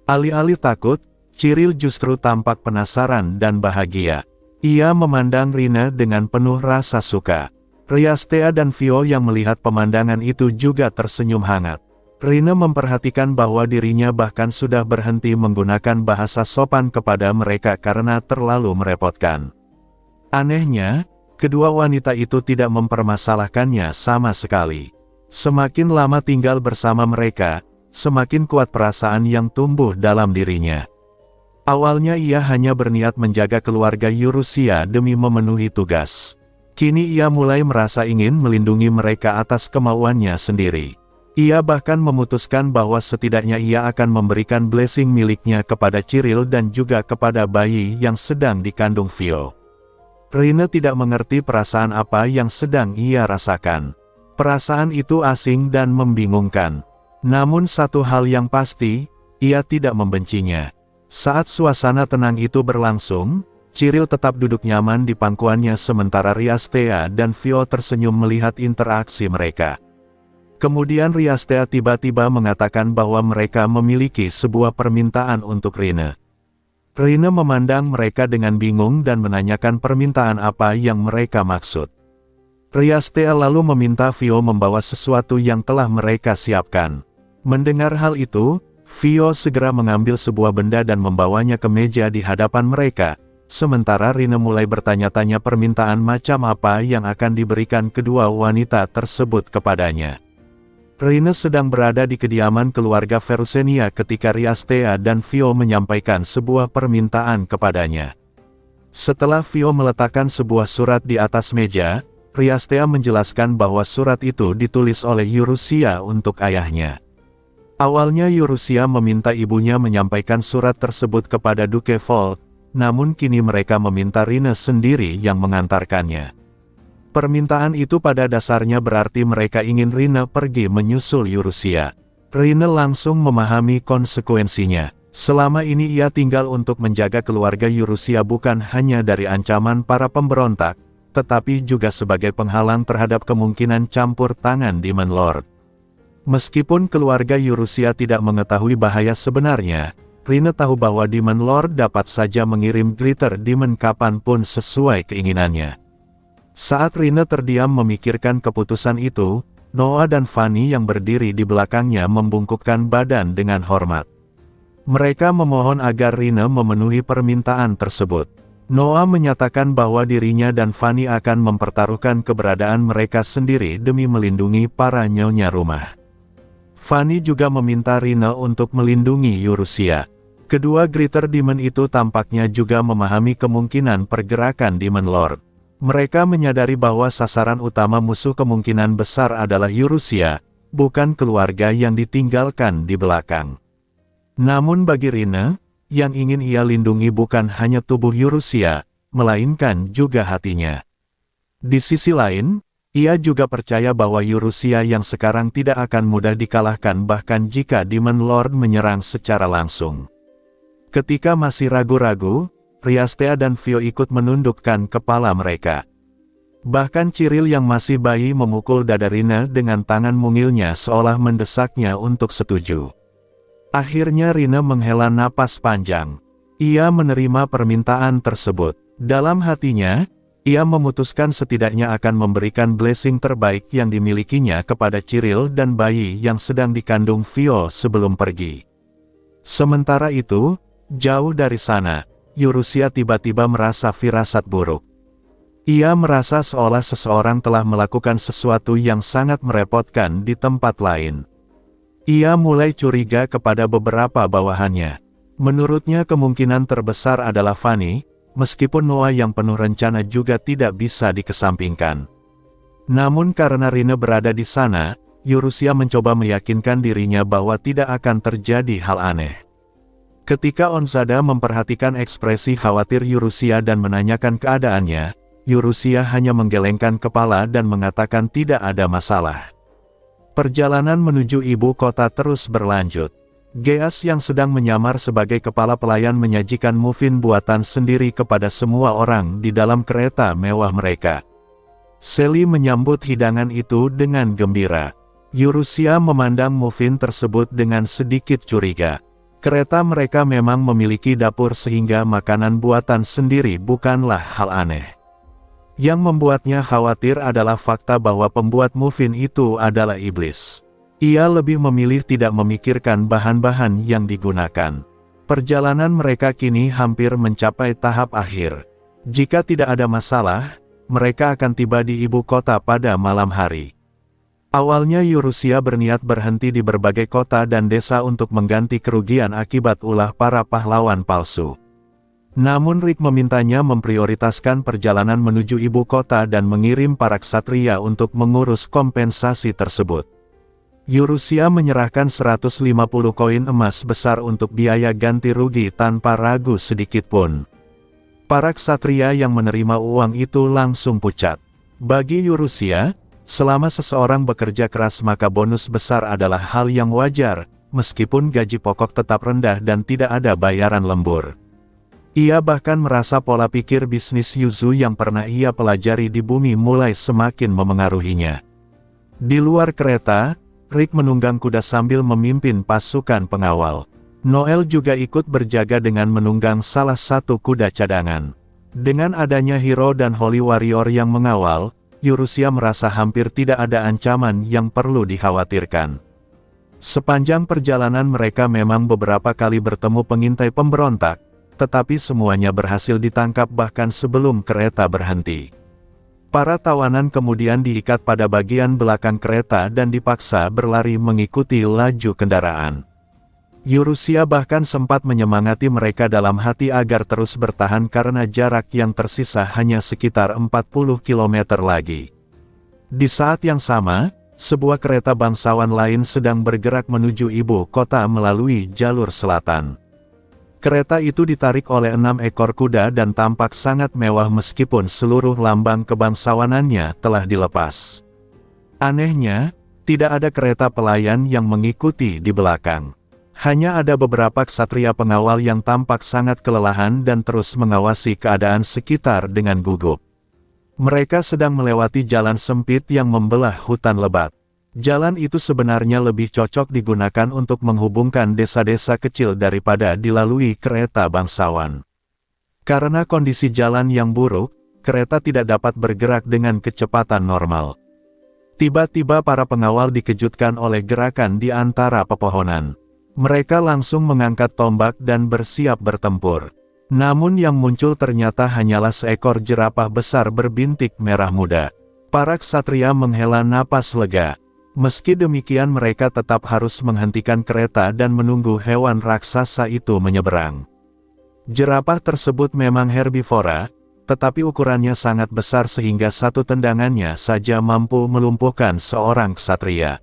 Speaker 2: Alih-alih takut, Cyril justru tampak penasaran dan bahagia. Ia memandang Rine dengan penuh rasa suka. Riastea dan Vio yang melihat pemandangan itu juga tersenyum hangat. Rine memperhatikan bahwa dirinya bahkan sudah berhenti menggunakan bahasa sopan kepada mereka karena terlalu merepotkan. Anehnya, kedua wanita itu tidak mempermasalahkannya sama sekali. Semakin lama tinggal bersama mereka, semakin kuat perasaan yang tumbuh dalam dirinya. Awalnya ia hanya berniat menjaga keluarga Yurusia demi memenuhi tugas. Kini ia mulai merasa ingin melindungi mereka atas kemauannya sendiri. Ia bahkan memutuskan bahwa setidaknya ia akan memberikan blessing miliknya kepada Ciril dan juga kepada bayi yang sedang dikandung Vio. Rine tidak mengerti perasaan apa yang sedang ia rasakan. Perasaan itu asing dan membingungkan. Namun satu hal yang pasti, ia tidak membencinya. Saat suasana tenang itu berlangsung, Ciril tetap duduk nyaman di pangkuannya sementara Riastea dan Vio tersenyum melihat interaksi mereka. Kemudian Riastea tiba-tiba mengatakan bahwa mereka memiliki sebuah permintaan untuk Rine. Rine memandang mereka dengan bingung dan menanyakan permintaan apa yang mereka maksud. Riastea lalu meminta Vio membawa sesuatu yang telah mereka siapkan. Mendengar hal itu, Vio segera mengambil sebuah benda dan membawanya ke meja di hadapan mereka. Sementara Rine mulai bertanya-tanya permintaan macam apa yang akan diberikan kedua wanita tersebut kepadanya. Rine sedang berada di kediaman keluarga Verusenia ketika Riastea dan Vio menyampaikan sebuah permintaan kepadanya. Setelah Vio meletakkan sebuah surat di atas meja, Riastea menjelaskan bahwa surat itu ditulis oleh Yurusia untuk ayahnya. Awalnya Yurusia meminta ibunya menyampaikan surat tersebut kepada Duke Volt, namun kini mereka meminta Rine sendiri yang mengantarkannya. Permintaan itu pada dasarnya berarti mereka ingin Rine pergi menyusul Yurusia. Rine langsung memahami konsekuensinya. Selama ini ia tinggal untuk menjaga keluarga Yurusia bukan hanya dari ancaman para pemberontak, tetapi juga sebagai penghalang terhadap kemungkinan campur tangan Demon Lord. Meskipun keluarga Yurusia tidak mengetahui bahaya sebenarnya, Rine tahu bahwa Demon Lord dapat saja mengirim Greater Demon kapanpun sesuai keinginannya. Saat Rine terdiam memikirkan keputusan itu, Noah dan Fanny yang berdiri di belakangnya membungkukkan badan dengan hormat. Mereka memohon agar Rine memenuhi permintaan tersebut. Noah menyatakan bahwa dirinya dan Fanny akan mempertaruhkan keberadaan mereka sendiri demi melindungi para nyonya rumah. Fanny juga meminta Rine untuk melindungi Yurusia. Kedua Greater Demon itu tampaknya juga memahami kemungkinan pergerakan Demon Lord. Mereka menyadari bahwa sasaran utama musuh kemungkinan besar adalah Yurusia, bukan keluarga yang ditinggalkan di belakang. Namun bagi Rine, yang ingin ia lindungi bukan hanya tubuh Yurusia, melainkan juga hatinya. Di sisi lain, ia juga percaya bahwa Yurusia yang sekarang tidak akan mudah dikalahkan bahkan jika Demon Lord menyerang secara langsung. Ketika masih ragu-ragu, Riastea dan Vio ikut menundukkan kepala mereka. Bahkan Ciril yang masih bayi memukul dada Rine dengan tangan mungilnya seolah mendesaknya untuk setuju. Akhirnya Rine menghela napas panjang. Ia menerima permintaan tersebut. Dalam hatinya, ia memutuskan setidaknya akan memberikan blessing terbaik yang dimilikinya kepada Ciril dan bayi yang sedang dikandung Vio sebelum pergi. Sementara itu, jauh dari sana, Yurusia tiba-tiba merasa firasat buruk. Ia merasa seolah seseorang telah melakukan sesuatu yang sangat merepotkan di tempat lain. Ia mulai curiga kepada beberapa bawahannya. Menurutnya kemungkinan terbesar adalah Fanny, meskipun Noah yang penuh rencana juga tidak bisa dikesampingkan. Namun karena Rine berada di sana, Yurusia mencoba meyakinkan dirinya bahwa tidak akan terjadi hal aneh. Ketika Onzada memperhatikan ekspresi khawatir Yurusia dan menanyakan keadaannya, Yurusia hanya menggelengkan kepala dan mengatakan tidak ada masalah. Perjalanan menuju ibu kota terus berlanjut. Geas yang sedang menyamar sebagai kepala pelayan menyajikan muffin buatan sendiri kepada semua orang di dalam kereta mewah mereka. Sally menyambut hidangan itu dengan gembira. Yurusia memandang muffin tersebut dengan sedikit curiga. Kereta mereka memang memiliki dapur sehingga makanan buatan sendiri bukanlah hal aneh. Yang membuatnya khawatir adalah fakta bahwa pembuat muffin itu adalah iblis. Ia lebih memilih tidak memikirkan bahan-bahan yang digunakan. Perjalanan mereka kini hampir mencapai tahap akhir. Jika tidak ada masalah, mereka akan tiba di ibu kota pada malam hari. Awalnya Yurusia berniat berhenti di berbagai kota dan desa untuk mengganti kerugian akibat ulah para pahlawan palsu. Namun Rick memintanya memprioritaskan perjalanan menuju ibu kota dan mengirim para ksatria untuk mengurus kompensasi tersebut. Yurusia menyerahkan 150 koin emas besar untuk biaya ganti rugi tanpa ragu sedikitpun. Para ksatria yang menerima uang itu langsung pucat. Bagi Yurusia, selama seseorang bekerja keras maka bonus besar adalah hal yang wajar, meskipun gaji pokok tetap rendah dan tidak ada bayaran lembur. Ia bahkan merasa pola pikir bisnis Yuzu yang pernah ia pelajari di bumi mulai semakin memengaruhinya. Di luar kereta, Rick menunggang kuda sambil memimpin pasukan pengawal. Noel juga ikut berjaga dengan menunggang salah satu kuda cadangan. Dengan adanya Hero dan Holy Warrior yang mengawal, Yurusia merasa hampir tidak ada ancaman yang perlu dikhawatirkan. Sepanjang perjalanan mereka memang beberapa kali bertemu pengintai pemberontak, tetapi semuanya berhasil ditangkap bahkan sebelum kereta berhenti. Para tawanan kemudian diikat pada bagian belakang kereta dan dipaksa berlari mengikuti laju kendaraan. Yurusia bahkan sempat menyemangati mereka dalam hati agar terus bertahan karena jarak yang tersisa hanya sekitar 40 km lagi. Di saat yang sama, sebuah kereta bangsawan lain sedang bergerak menuju ibu kota melalui jalur selatan. Kereta itu ditarik oleh 6 ekor kuda dan tampak sangat mewah meskipun seluruh lambang kebangsawanannya telah dilepas. Anehnya, tidak ada kereta pelayan yang mengikuti di belakang. Hanya ada beberapa ksatria pengawal yang tampak sangat kelelahan dan terus mengawasi keadaan sekitar dengan gugup. Mereka sedang melewati jalan sempit yang membelah hutan lebat. Jalan itu sebenarnya lebih cocok digunakan untuk menghubungkan desa-desa kecil daripada dilalui kereta bangsawan. Karena kondisi jalan yang buruk, kereta tidak dapat bergerak dengan kecepatan normal. Tiba-tiba para pengawal dikejutkan oleh gerakan di antara pepohonan. Mereka langsung mengangkat tombak dan bersiap bertempur. Namun yang muncul ternyata hanyalah seekor jerapah besar berbintik merah muda. Para ksatria menghela napas lega. Meski demikian mereka tetap harus menghentikan kereta dan menunggu hewan raksasa itu menyeberang. Jerapah tersebut memang herbivora, tetapi ukurannya sangat besar sehingga satu tendangannya saja mampu melumpuhkan seorang ksatria.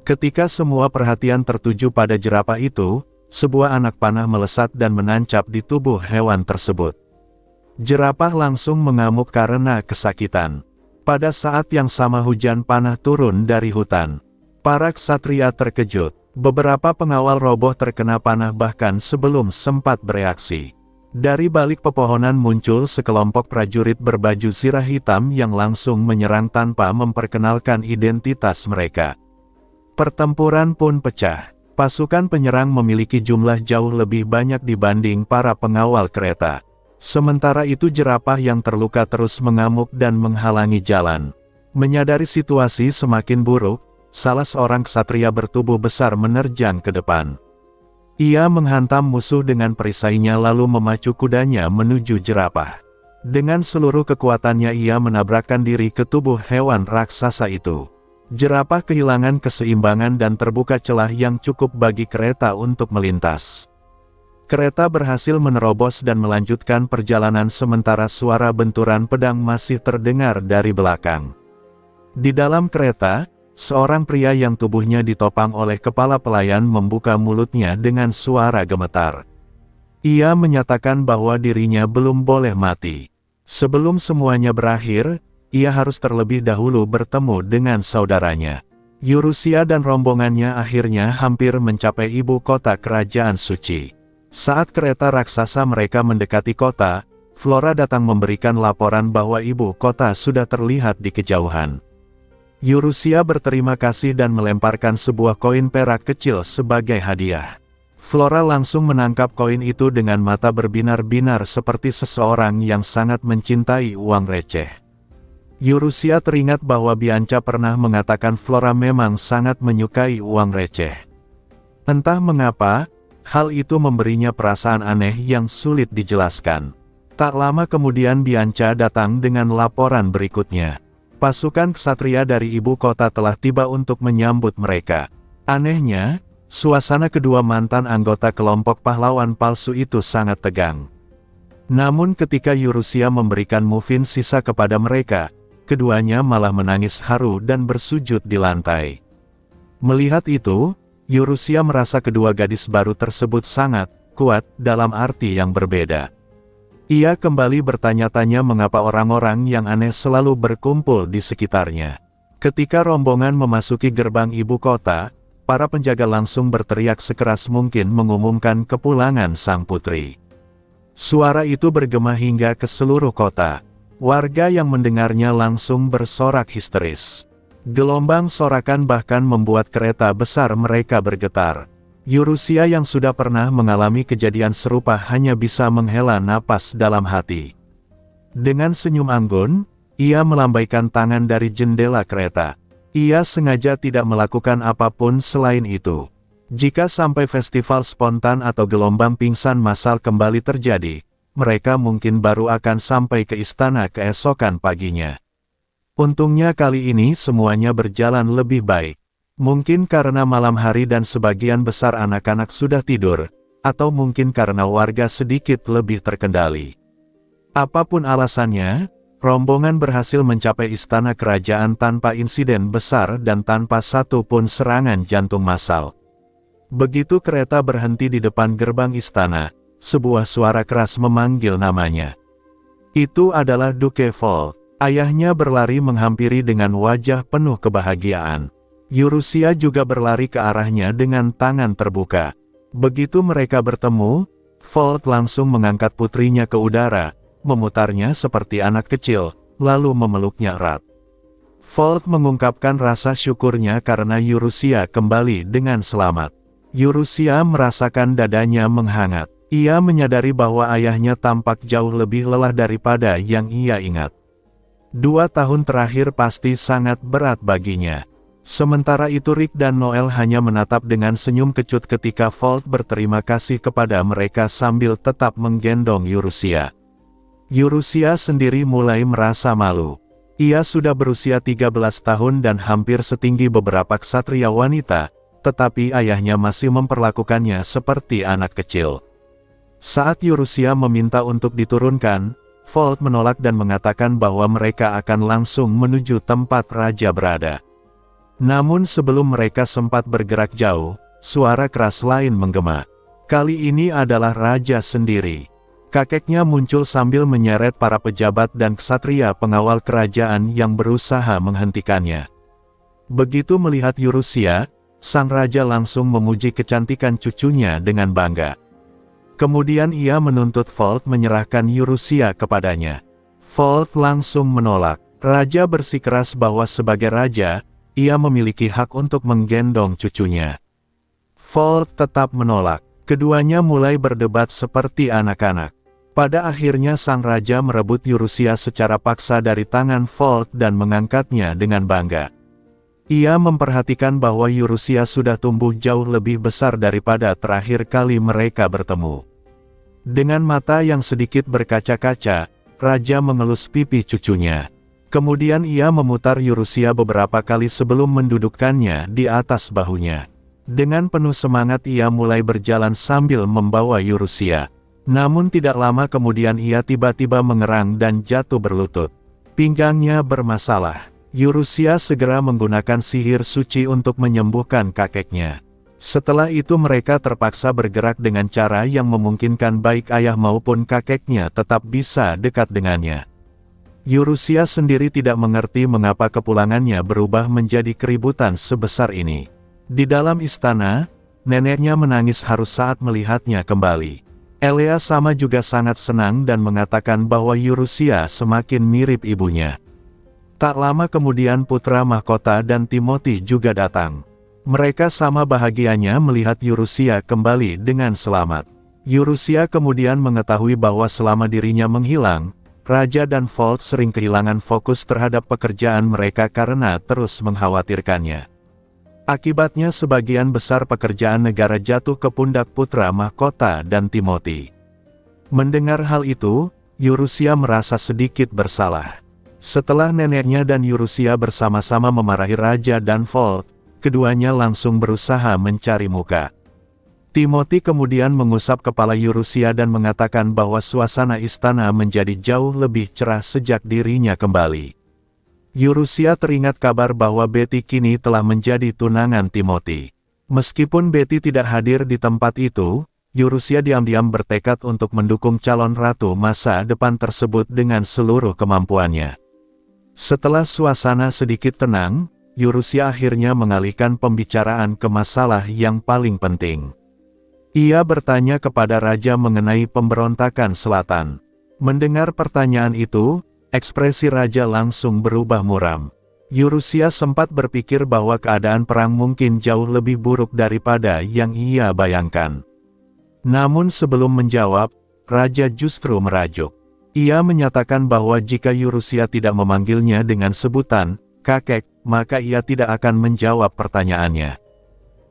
Speaker 2: Ketika semua perhatian tertuju pada jerapah itu, sebuah anak panah melesat dan menancap di tubuh hewan tersebut. Jerapah langsung mengamuk karena kesakitan. Pada saat yang sama hujan panah turun dari hutan. Para ksatria terkejut. Beberapa pengawal roboh terkena panah bahkan sebelum sempat bereaksi. Dari balik pepohonan muncul sekelompok prajurit berbaju zirah hitam yang langsung menyerang tanpa memperkenalkan identitas mereka. Pertempuran pun pecah. Pasukan penyerang memiliki jumlah jauh lebih banyak dibanding para pengawal kereta. Sementara itu jerapah yang terluka terus mengamuk dan menghalangi jalan. Menyadari situasi semakin buruk, salah seorang ksatria bertubuh besar menerjang ke depan. Ia menghantam musuh dengan perisainya lalu memacu kudanya menuju jerapah. Dengan seluruh kekuatannya ia menabrakkan diri ke tubuh hewan raksasa itu. Jerapah kehilangan keseimbangan dan terbuka celah yang cukup bagi kereta untuk melintas. Kereta berhasil menerobos dan melanjutkan perjalanan sementara suara benturan pedang masih terdengar dari belakang. Di dalam kereta, seorang pria yang tubuhnya ditopang oleh kepala pelayan membuka mulutnya dengan suara gemetar. Ia menyatakan bahwa dirinya belum boleh mati. Sebelum semuanya berakhir, ia harus terlebih dahulu bertemu dengan saudaranya. Yurusia dan rombongannya akhirnya hampir mencapai ibu kota kerajaan suci. Saat kereta raksasa mereka mendekati kota, Flora datang memberikan laporan bahwa ibu kota sudah terlihat di kejauhan. Yurusia berterima kasih dan melemparkan sebuah koin perak kecil sebagai hadiah. Flora langsung menangkap koin itu dengan mata berbinar-binar seperti seseorang yang sangat mencintai uang receh. Yurusia teringat bahwa Bianca pernah mengatakan Flora memang sangat menyukai uang receh. Entah mengapa, hal itu memberinya perasaan aneh yang sulit dijelaskan. Tak lama kemudian Bianca datang dengan laporan berikutnya. Pasukan ksatria dari ibu kota telah tiba untuk menyambut mereka. Anehnya, suasana kedua mantan anggota kelompok pahlawan palsu itu sangat tegang. Namun ketika Yurusia memberikan mufin sisa kepada mereka, keduanya malah menangis haru dan bersujud di lantai. Melihat itu, Yurusia merasa kedua gadis baru tersebut sangat kuat dalam arti yang berbeda. Ia kembali bertanya-tanya mengapa orang-orang yang aneh selalu berkumpul di sekitarnya. Ketika rombongan memasuki gerbang ibu kota, para penjaga langsung berteriak sekeras mungkin mengumumkan kepulangan sang putri. Suara itu bergema hingga ke seluruh kota. Warga yang mendengarnya langsung bersorak histeris. Gelombang sorakan bahkan membuat kereta besar mereka bergetar. Yurusia yang sudah pernah mengalami kejadian serupa hanya bisa menghela napas dalam hati. Dengan senyum anggun, ia melambaikan tangan dari jendela kereta. Ia sengaja tidak melakukan apapun selain itu. Jika sampai festival spontan atau gelombang pingsan massal kembali terjadi, mereka mungkin baru akan sampai ke istana keesokan paginya. Untungnya kali ini semuanya berjalan lebih baik. Mungkin karena malam hari dan sebagian besar anak-anak sudah tidur, atau mungkin karena warga sedikit lebih terkendali. Apapun alasannya, rombongan berhasil mencapai istana kerajaan tanpa insiden besar dan tanpa satu pun serangan jantung massal. Begitu kereta berhenti di depan gerbang istana, sebuah suara keras memanggil namanya. Itu adalah Duke Fold. Ayahnya berlari menghampiri dengan wajah penuh kebahagiaan. Yurusia juga berlari ke arahnya dengan tangan terbuka. Begitu mereka bertemu, Fold langsung mengangkat putrinya ke udara, memutarnya seperti anak kecil, lalu memeluknya erat. Fold mengungkapkan rasa syukurnya karena Yurusia kembali dengan selamat. Yurusia merasakan dadanya menghangat. Ia menyadari bahwa ayahnya tampak jauh lebih lelah daripada yang ia ingat. 2 tahun terakhir pasti sangat berat baginya. Sementara itu Rick dan Noel hanya menatap dengan senyum kecut ketika Fold berterima kasih kepada mereka sambil tetap menggendong Yurusia. Yurusia sendiri mulai merasa malu. Ia sudah berusia 13 tahun dan hampir setinggi beberapa ksatria wanita, tetapi ayahnya masih memperlakukannya seperti anak kecil. Saat Yurusia meminta untuk diturunkan, Fold menolak dan mengatakan bahwa mereka akan langsung menuju tempat raja berada. Namun sebelum mereka sempat bergerak jauh, suara keras lain menggema. Kali ini adalah raja sendiri. Kakeknya muncul sambil menyeret para pejabat dan ksatria pengawal kerajaan yang berusaha menghentikannya. Begitu melihat Yurusia, sang raja langsung memuji kecantikan cucunya dengan bangga. Kemudian ia menuntut Fold menyerahkan Yurusia kepadanya. Fold langsung menolak. Raja bersikeras bahwa sebagai raja, ia memiliki hak untuk menggendong cucunya. Fold tetap menolak. Keduanya mulai berdebat seperti anak-anak. Pada akhirnya sang raja merebut Yurusia secara paksa dari tangan Fold dan mengangkatnya dengan bangga. Ia memperhatikan bahwa Yurusia sudah tumbuh jauh lebih besar daripada terakhir kali mereka bertemu. Dengan mata yang sedikit berkaca-kaca, raja mengelus pipi cucunya. Kemudian ia memutar Yurusia beberapa kali sebelum mendudukkannya di atas bahunya. Dengan penuh semangat ia mulai berjalan sambil membawa Yurusia. Namun tidak lama kemudian ia tiba-tiba mengerang dan jatuh berlutut. Pinggangnya bermasalah. Yurusia segera menggunakan sihir suci untuk menyembuhkan kakeknya. Setelah itu mereka terpaksa bergerak dengan cara yang memungkinkan baik ayah maupun kakeknya tetap bisa dekat dengannya. Yurusia sendiri tidak mengerti mengapa kepulangannya berubah menjadi keributan sebesar ini. Di dalam istana, neneknya menangis haru saat melihatnya kembali. Elea sama juga sangat senang dan mengatakan bahwa Yurusia semakin mirip ibunya. Tak lama kemudian putra mahkota dan Timothy juga datang. Mereka sama bahagianya melihat Yurusia kembali dengan selamat. Yurusia kemudian mengetahui bahwa selama dirinya menghilang, Raja dan Fold sering kehilangan fokus terhadap pekerjaan mereka karena terus mengkhawatirkannya. Akibatnya sebagian besar pekerjaan negara jatuh ke pundak putra mahkota dan Timothy. Mendengar hal itu, Yurusia merasa sedikit bersalah. Setelah neneknya dan Yurusia bersama-sama memarahi Raja dan Volt, keduanya langsung berusaha mencari muka. Timothy kemudian mengusap kepala Yurusia dan mengatakan bahwa suasana istana menjadi jauh lebih cerah sejak dirinya kembali. Yurusia teringat kabar bahwa Betty kini telah menjadi tunangan Timothy. Meskipun Betty tidak hadir di tempat itu, Yurusia diam-diam bertekad untuk mendukung calon ratu masa depan tersebut dengan seluruh kemampuannya. Setelah suasana sedikit tenang, Yurusia akhirnya mengalihkan pembicaraan ke masalah yang paling penting. Ia bertanya kepada raja mengenai pemberontakan selatan. Mendengar pertanyaan itu, ekspresi raja langsung berubah muram. Yurusia sempat berpikir bahwa keadaan perang mungkin jauh lebih buruk daripada yang ia bayangkan. Namun sebelum menjawab, raja justru merajuk. Ia menyatakan bahwa jika Yurusia tidak memanggilnya dengan sebutan kakek, maka ia tidak akan menjawab pertanyaannya.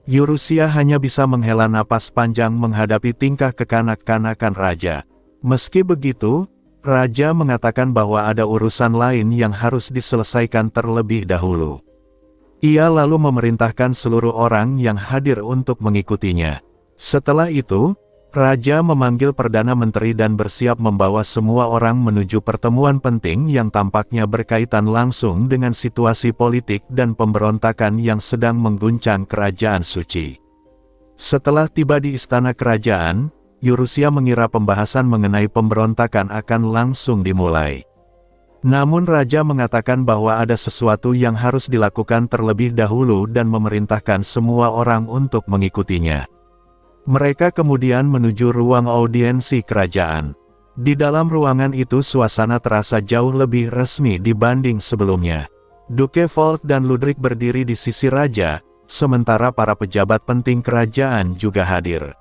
Speaker 2: Yurusia hanya bisa menghela napas panjang menghadapi tingkah kekanak-kanakan raja. Meski begitu, raja mengatakan bahwa ada urusan lain yang harus diselesaikan terlebih dahulu. Ia lalu memerintahkan seluruh orang yang hadir untuk mengikutinya. Setelah itu, raja memanggil Perdana Menteri dan bersiap membawa semua orang menuju pertemuan penting yang tampaknya berkaitan langsung dengan situasi politik dan pemberontakan yang sedang mengguncang kerajaan suci. Setelah tiba di istana kerajaan, Yurusia mengira pembahasan mengenai pemberontakan akan langsung dimulai. Namun raja mengatakan bahwa ada sesuatu yang harus dilakukan terlebih dahulu dan memerintahkan semua orang untuk mengikutinya. Mereka kemudian menuju ruang audiensi kerajaan. Di dalam ruangan itu suasana terasa jauh lebih resmi dibanding sebelumnya. Duke Volt dan Ludwig berdiri di sisi raja, sementara para pejabat penting kerajaan juga hadir.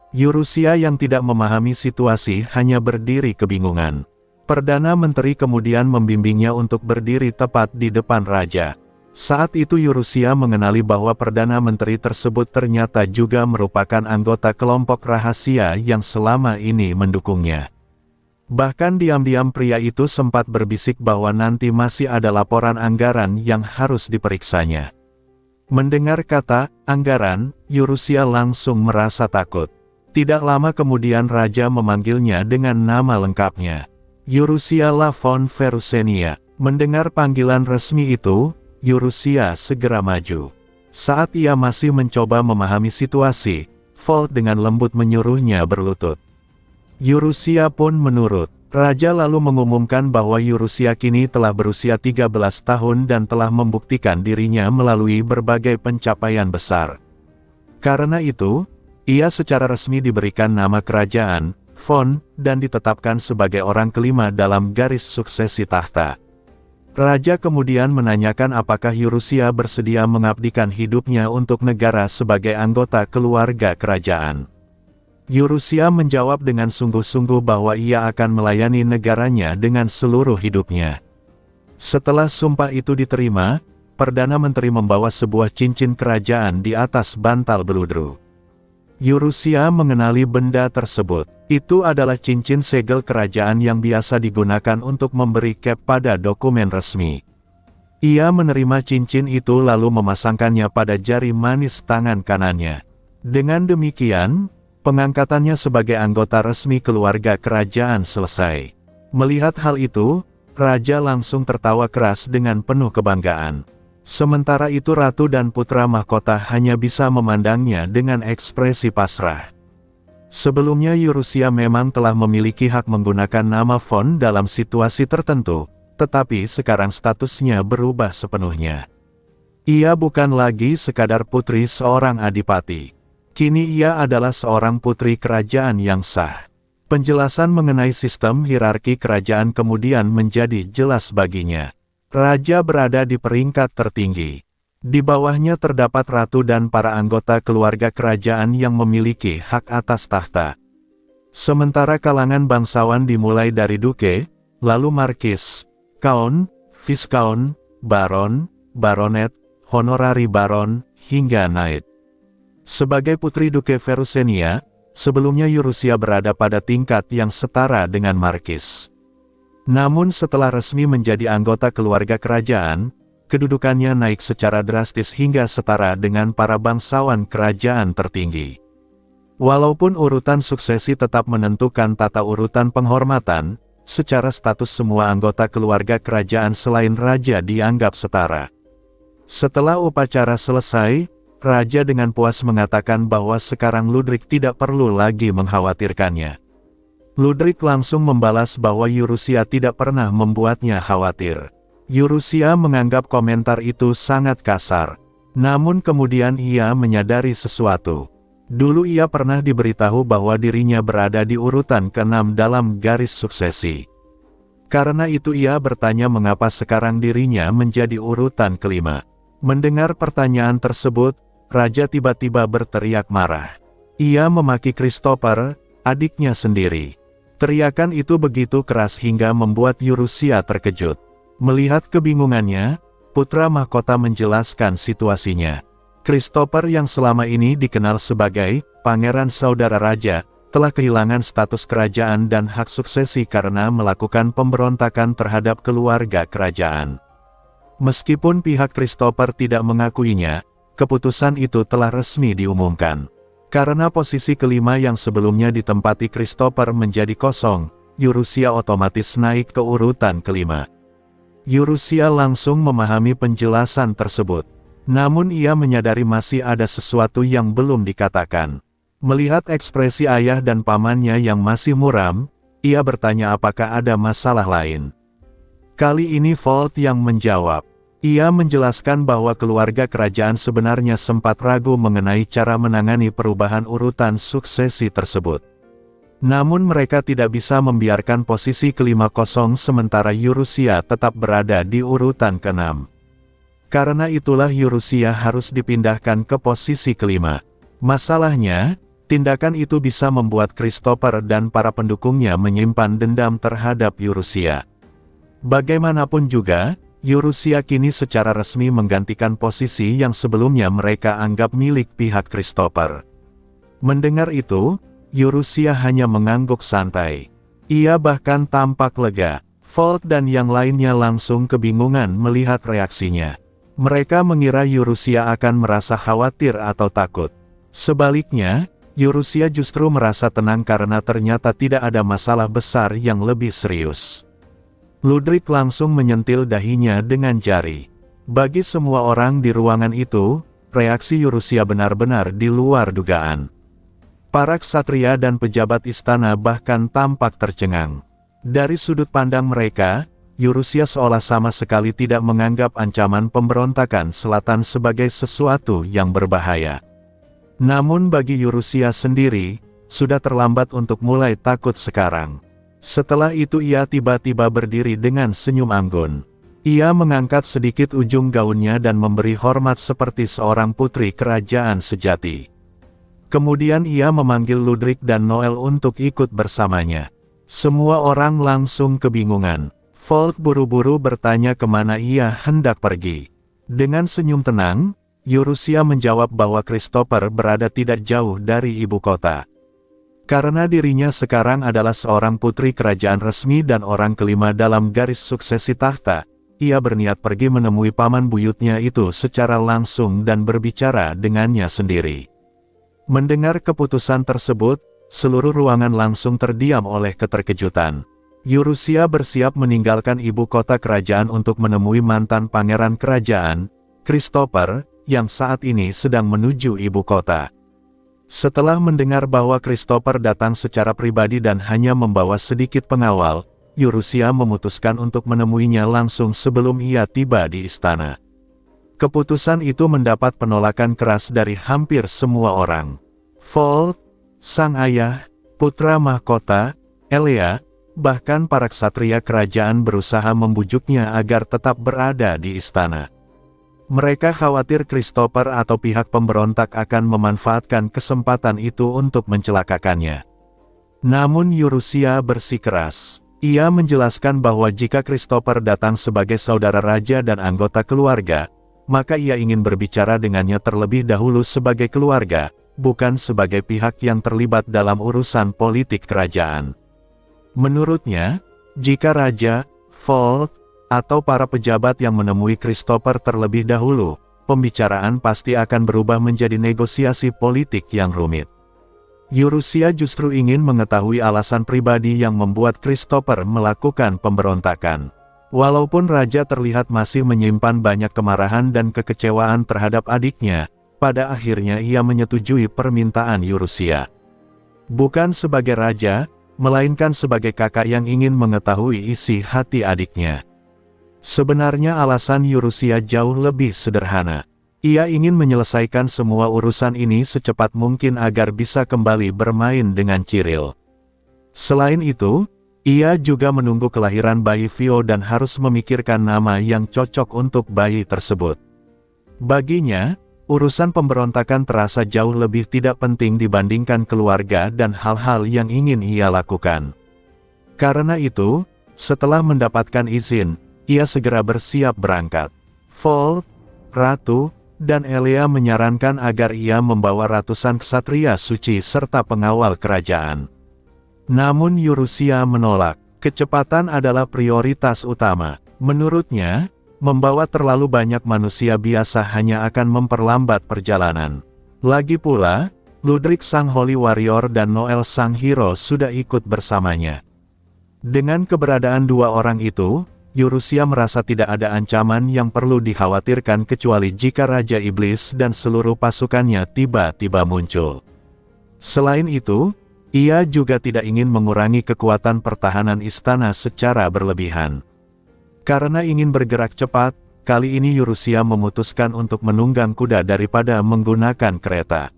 Speaker 2: Yurusia yang tidak memahami situasi hanya berdiri kebingungan. Perdana Menteri kemudian membimbingnya untuk berdiri tepat di depan raja. Saat itu Yurusia mengenali bahwa Perdana Menteri tersebut ternyata juga merupakan anggota kelompok rahasia yang selama ini mendukungnya. Bahkan diam-diam pria itu sempat berbisik bahwa nanti masih ada laporan anggaran yang harus diperiksanya. Mendengar kata anggaran, Yurusia langsung merasa takut. Tidak lama kemudian raja memanggilnya dengan nama lengkapnya. Yurusia La von Verusenia. Mendengar panggilan resmi itu, Yurusia segera maju. Saat ia masih mencoba memahami situasi, Volt dengan lembut menyuruhnya berlutut. Yurusia pun menurut. Raja lalu mengumumkan bahwa Yurusia kini telah berusia 13 tahun dan telah membuktikan dirinya melalui berbagai pencapaian besar. Karena itu, ia secara resmi diberikan nama kerajaan, Von, dan ditetapkan sebagai orang kelima dalam garis suksesi tahta. Raja kemudian menanyakan apakah Yurusia bersedia mengabdikan hidupnya untuk negara sebagai anggota keluarga kerajaan. Yurusia menjawab dengan sungguh-sungguh bahwa ia akan melayani negaranya dengan seluruh hidupnya. Setelah sumpah itu diterima, Perdana Menteri membawa sebuah cincin kerajaan di atas bantal beludru. Yurusia mengenali benda tersebut. Itu adalah cincin segel kerajaan yang biasa digunakan untuk memberi cap pada dokumen resmi. Ia menerima cincin itu lalu memasangkannya pada jari manis tangan kanannya. Dengan demikian, pengangkatannya sebagai anggota resmi keluarga kerajaan selesai. Melihat hal itu, raja langsung tertawa keras dengan penuh kebanggaan. Sementara itu ratu dan putra mahkota hanya bisa memandangnya dengan ekspresi pasrah. Sebelumnya Yurusia memang telah memiliki hak menggunakan nama Von dalam situasi tertentu, tetapi sekarang statusnya berubah sepenuhnya. Ia bukan lagi sekadar putri seorang adipati. Kini ia adalah seorang putri kerajaan yang sah. Penjelasan mengenai sistem hierarki kerajaan kemudian menjadi jelas baginya. Raja berada di peringkat tertinggi. Di bawahnya terdapat ratu dan para anggota keluarga kerajaan yang memiliki hak atas tahta. Sementara kalangan bangsawan dimulai dari duke, lalu markis, count, viscount, baron, baronet, honorari baron, hingga knight. Sebagai putri Duke Verusenia, sebelumnya Yurusia berada pada tingkat yang setara dengan markis. Namun setelah resmi menjadi anggota keluarga kerajaan, kedudukannya naik secara drastis hingga setara dengan para bangsawan kerajaan tertinggi. Walaupun urutan suksesi tetap menentukan tata urutan penghormatan, secara status semua anggota keluarga kerajaan selain raja dianggap setara. Setelah upacara selesai, raja dengan puas mengatakan bahwa sekarang Ludwig tidak perlu lagi mengkhawatirkannya. Ludwig langsung membalas bahwa Yurusia tidak pernah membuatnya khawatir. Yurusia menganggap komentar itu sangat kasar. Namun kemudian ia menyadari sesuatu. Dulu ia pernah diberitahu bahwa dirinya berada di urutan ke-6 dalam garis suksesi. Karena itu ia bertanya mengapa sekarang dirinya menjadi urutan ke-5. Mendengar pertanyaan tersebut, raja tiba-tiba berteriak marah. Ia memaki Christopher, adiknya sendiri. Teriakan itu begitu keras hingga membuat Yurusia terkejut. Melihat kebingungannya, putra mahkota menjelaskan situasinya. Christopher yang selama ini dikenal sebagai pangeran saudara raja, telah kehilangan status kerajaan dan hak suksesi karena melakukan pemberontakan terhadap keluarga kerajaan. Meskipun pihak Christopher tidak mengakuinya, keputusan itu telah resmi diumumkan. Karena posisi kelima yang sebelumnya ditempati Christopher menjadi kosong, Yurusia otomatis naik ke urutan kelima. Yurusia langsung memahami penjelasan tersebut. Namun ia menyadari masih ada sesuatu yang belum dikatakan. Melihat ekspresi ayah dan pamannya yang masih muram, ia bertanya apakah ada masalah lain. Kali ini Volt yang menjawab. Ia menjelaskan bahwa keluarga kerajaan sebenarnya sempat ragu mengenai cara menangani perubahan urutan suksesi tersebut. Namun mereka tidak bisa membiarkan posisi kelima kosong sementara Yurusia tetap berada di urutan ke-6. Karena itulah Yurusia harus dipindahkan ke posisi kelima. Masalahnya, tindakan itu bisa membuat Christopher dan para pendukungnya menyimpan dendam terhadap Yurusia. Bagaimanapun juga, Yurusia kini secara resmi menggantikan posisi yang sebelumnya mereka anggap milik pihak Christopher. Mendengar itu, Yurusia hanya mengangguk santai. Ia bahkan tampak lega. Volt dan yang lainnya langsung kebingungan melihat reaksinya. Mereka mengira Yurusia akan merasa khawatir atau takut. Sebaliknya, Yurusia justru merasa tenang karena ternyata tidak ada masalah besar yang lebih serius. Ludwig langsung menyentil dahinya dengan jari. Bagi semua orang di ruangan itu, reaksi Yurusia benar-benar di luar dugaan. Para ksatria dan pejabat istana bahkan tampak tercengang. Dari sudut pandang mereka, Yurusia seolah sama sekali tidak menganggap ancaman pemberontakan selatan sebagai sesuatu yang berbahaya. Namun bagi Yurusia sendiri, sudah terlambat untuk mulai takut sekarang. Setelah itu ia tiba-tiba berdiri dengan senyum anggun. Ia mengangkat sedikit ujung gaunnya dan memberi hormat seperti seorang putri kerajaan sejati. Kemudian ia memanggil Ludwig dan Noel untuk ikut bersamanya. Semua orang langsung kebingungan. Volt buru-buru bertanya kemana ia hendak pergi. Dengan senyum tenang, Yurusia menjawab bahwa Christopher berada tidak jauh dari ibu kota. Karena dirinya sekarang adalah seorang putri kerajaan resmi dan orang kelima dalam garis suksesi tahta, ia berniat pergi menemui paman buyutnya itu secara langsung dan berbicara dengannya sendiri. Mendengar keputusan tersebut, seluruh ruangan langsung terdiam oleh keterkejutan. Yurusia bersiap meninggalkan ibu kota kerajaan untuk menemui mantan pangeran kerajaan, Christopher, yang saat ini sedang menuju ibu kota. Setelah mendengar bahwa Christopher datang secara pribadi dan hanya membawa sedikit pengawal, Yurusia memutuskan untuk menemuinya langsung sebelum ia tiba di istana. Keputusan itu mendapat penolakan keras dari hampir semua orang. Volt, sang ayah, putra mahkota, Elea, bahkan para ksatria kerajaan berusaha membujuknya agar tetap berada di istana. Mereka khawatir Christopher atau pihak pemberontak akan memanfaatkan kesempatan itu untuk mencelakakannya. Namun Yurusia bersikeras. Ia menjelaskan bahwa jika Christopher datang sebagai saudara raja dan anggota keluarga, maka ia ingin berbicara dengannya terlebih dahulu sebagai keluarga, bukan sebagai pihak yang terlibat dalam urusan politik kerajaan. Menurutnya, Jika raja, Volt, atau para pejabat yang menemui Christopher terlebih dahulu, pembicaraan pasti akan berubah menjadi negosiasi politik yang rumit. Eurusia justru ingin mengetahui alasan pribadi yang membuat Christopher melakukan pemberontakan. Walaupun raja terlihat masih menyimpan banyak kemarahan dan kekecewaan terhadap adiknya, pada akhirnya ia menyetujui permintaan Eurusia. Bukan sebagai raja, melainkan sebagai kakak yang ingin mengetahui isi hati adiknya. Sebenarnya alasan Eurusia jauh lebih sederhana. Ia ingin menyelesaikan semua urusan ini secepat mungkin agar bisa kembali bermain dengan Cyril. Selain itu, ia juga menunggu kelahiran bayi Vio dan harus memikirkan nama yang cocok untuk bayi tersebut. Baginya, urusan pemberontakan terasa jauh lebih tidak penting dibandingkan keluarga dan hal-hal yang ingin ia lakukan. Karena itu, setelah mendapatkan izin, ia segera bersiap berangkat. Volt, Ratu, dan Elea menyarankan agar ia membawa ratusan ksatria suci serta pengawal kerajaan. Namun Eurusia menolak. Kecepatan adalah prioritas utama. Menurutnya, membawa terlalu banyak manusia biasa hanya akan memperlambat perjalanan. Lagi pula, Ludwig sang Holy Warrior dan Noel sang Hero sudah ikut bersamanya. Dengan keberadaan dua orang itu, Eurusia merasa tidak ada ancaman yang perlu dikhawatirkan kecuali jika Raja Iblis dan seluruh pasukannya tiba-tiba muncul. Selain itu, ia juga tidak ingin mengurangi kekuatan pertahanan istana secara berlebihan. Karena ingin bergerak cepat, kali ini Eurusia memutuskan untuk menunggang kuda daripada menggunakan kereta.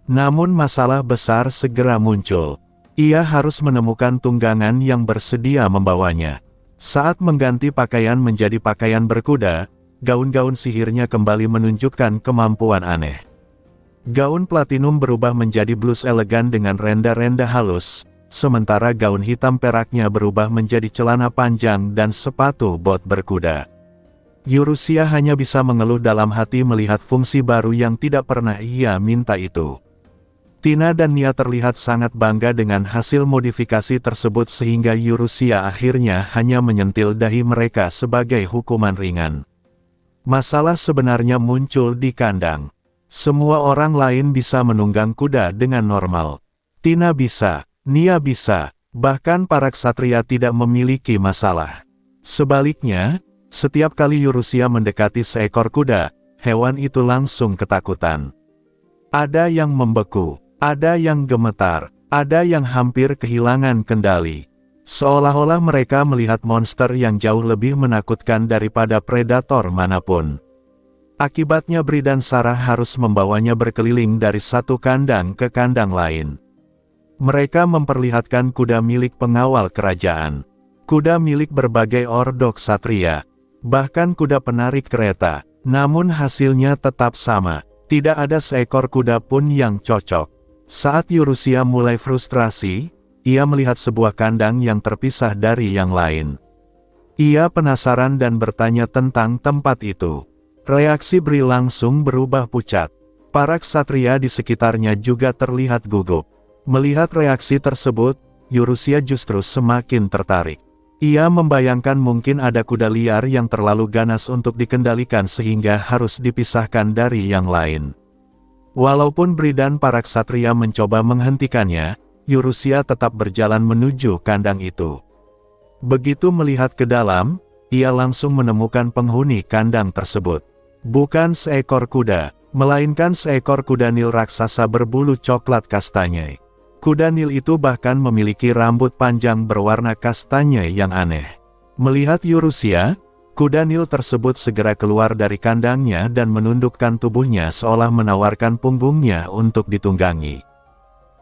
Speaker 2: Namun masalah besar segera muncul. Ia harus menemukan tunggangan yang bersedia membawanya. Saat mengganti pakaian menjadi pakaian berkuda, gaun-gaun sihirnya kembali menunjukkan kemampuan aneh. Gaun platinum berubah menjadi blus elegan dengan renda-renda halus, sementara gaun hitam peraknya berubah menjadi celana panjang dan sepatu bot berkuda. Eurusia hanya bisa mengeluh dalam hati melihat fungsi baru yang tidak pernah ia minta itu. Tina dan Nia terlihat sangat bangga dengan hasil modifikasi tersebut sehingga Eurusia akhirnya hanya menyentil dahi mereka sebagai hukuman ringan. Masalah sebenarnya muncul di kandang. Semua orang lain bisa menunggang kuda dengan normal. Tina bisa, Nia bisa, bahkan para ksatria tidak memiliki masalah. Sebaliknya, setiap kali Eurusia mendekati seekor kuda, hewan itu langsung ketakutan. Ada yang membeku. Ada yang gemetar, ada yang hampir kehilangan kendali. Seolah-olah mereka melihat monster yang jauh lebih menakutkan daripada predator manapun. Akibatnya Bri dan Sarah harus membawanya berkeliling dari satu kandang ke kandang lain. Mereka memperlihatkan kuda milik pengawal kerajaan, kuda milik berbagai ordo ksatria, bahkan kuda penarik kereta, namun hasilnya tetap sama, tidak ada seekor kuda pun yang cocok. Saat Eurusia mulai frustrasi, ia melihat sebuah kandang yang terpisah dari yang lain. Ia penasaran dan bertanya tentang tempat itu. Reaksi Bri langsung berubah pucat. Para ksatria di sekitarnya juga terlihat gugup. Melihat reaksi tersebut, Eurusia justru semakin tertarik. Ia membayangkan mungkin ada kuda liar yang terlalu ganas untuk dikendalikan sehingga harus dipisahkan dari yang lain. Walaupun Bri dan para ksatria mencoba menghentikannya, Eurusia tetap berjalan menuju kandang itu. Begitu melihat ke dalam, ia langsung menemukan penghuni kandang tersebut. Bukan seekor kuda, melainkan seekor kuda nil raksasa berbulu coklat kastanye. Kuda nil itu bahkan memiliki rambut panjang berwarna kastanye yang aneh. Melihat Eurusia, kuda nil tersebut segera keluar dari kandangnya dan menundukkan tubuhnya seolah menawarkan punggungnya untuk ditunggangi.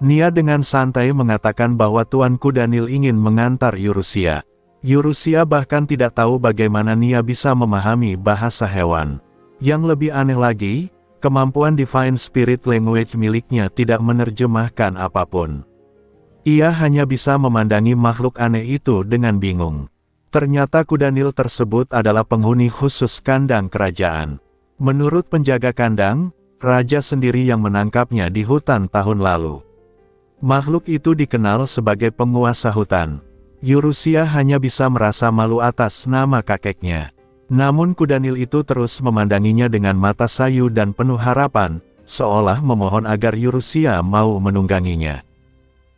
Speaker 2: Nia dengan santai mengatakan bahwa Tuan Kuda Nil ingin mengantar Eurusia. Eurusia bahkan tidak tahu bagaimana Nia bisa memahami bahasa hewan. Yang lebih aneh lagi, kemampuan Divine Spirit Language miliknya tidak menerjemahkan apapun. Ia hanya bisa memandangi makhluk aneh itu dengan bingung. Ternyata kuda nil tersebut adalah penghuni khusus kandang kerajaan. Menurut penjaga kandang, raja sendiri yang menangkapnya di hutan tahun lalu. Makhluk itu dikenal sebagai penguasa hutan. Yurusia hanya bisa merasa malu atas nama kakeknya. Namun kudanil itu terus memandanginya dengan mata sayu dan penuh harapan, seolah memohon agar Yurusia mau menungganginya.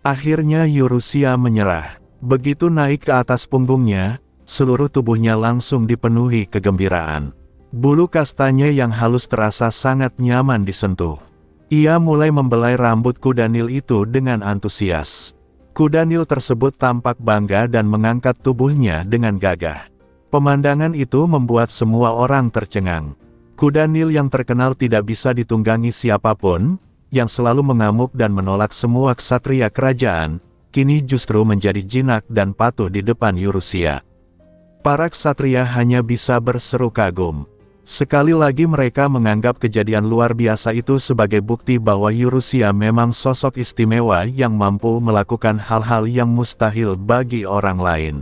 Speaker 2: Akhirnya Yurusia menyerah. Begitu naik ke atas punggungnya, seluruh tubuhnya langsung dipenuhi kegembiraan. Bulu kastanya yang halus terasa sangat nyaman disentuh. Ia mulai membelai rambut kudanil itu dengan antusias. Kudanil tersebut tampak bangga dan mengangkat tubuhnya dengan gagah. Pemandangan itu membuat semua orang tercengang. Kudanil yang terkenal tidak bisa ditunggangi siapapun, yang selalu mengamuk dan menolak semua ksatria kerajaan, kini justru menjadi jinak dan patuh di depan Yurusia. Para ksatria hanya bisa berseru kagum. Sekali lagi mereka menganggap kejadian luar biasa itu sebagai bukti bahwa Yurusia memang sosok istimewa yang mampu melakukan hal-hal yang mustahil bagi orang lain.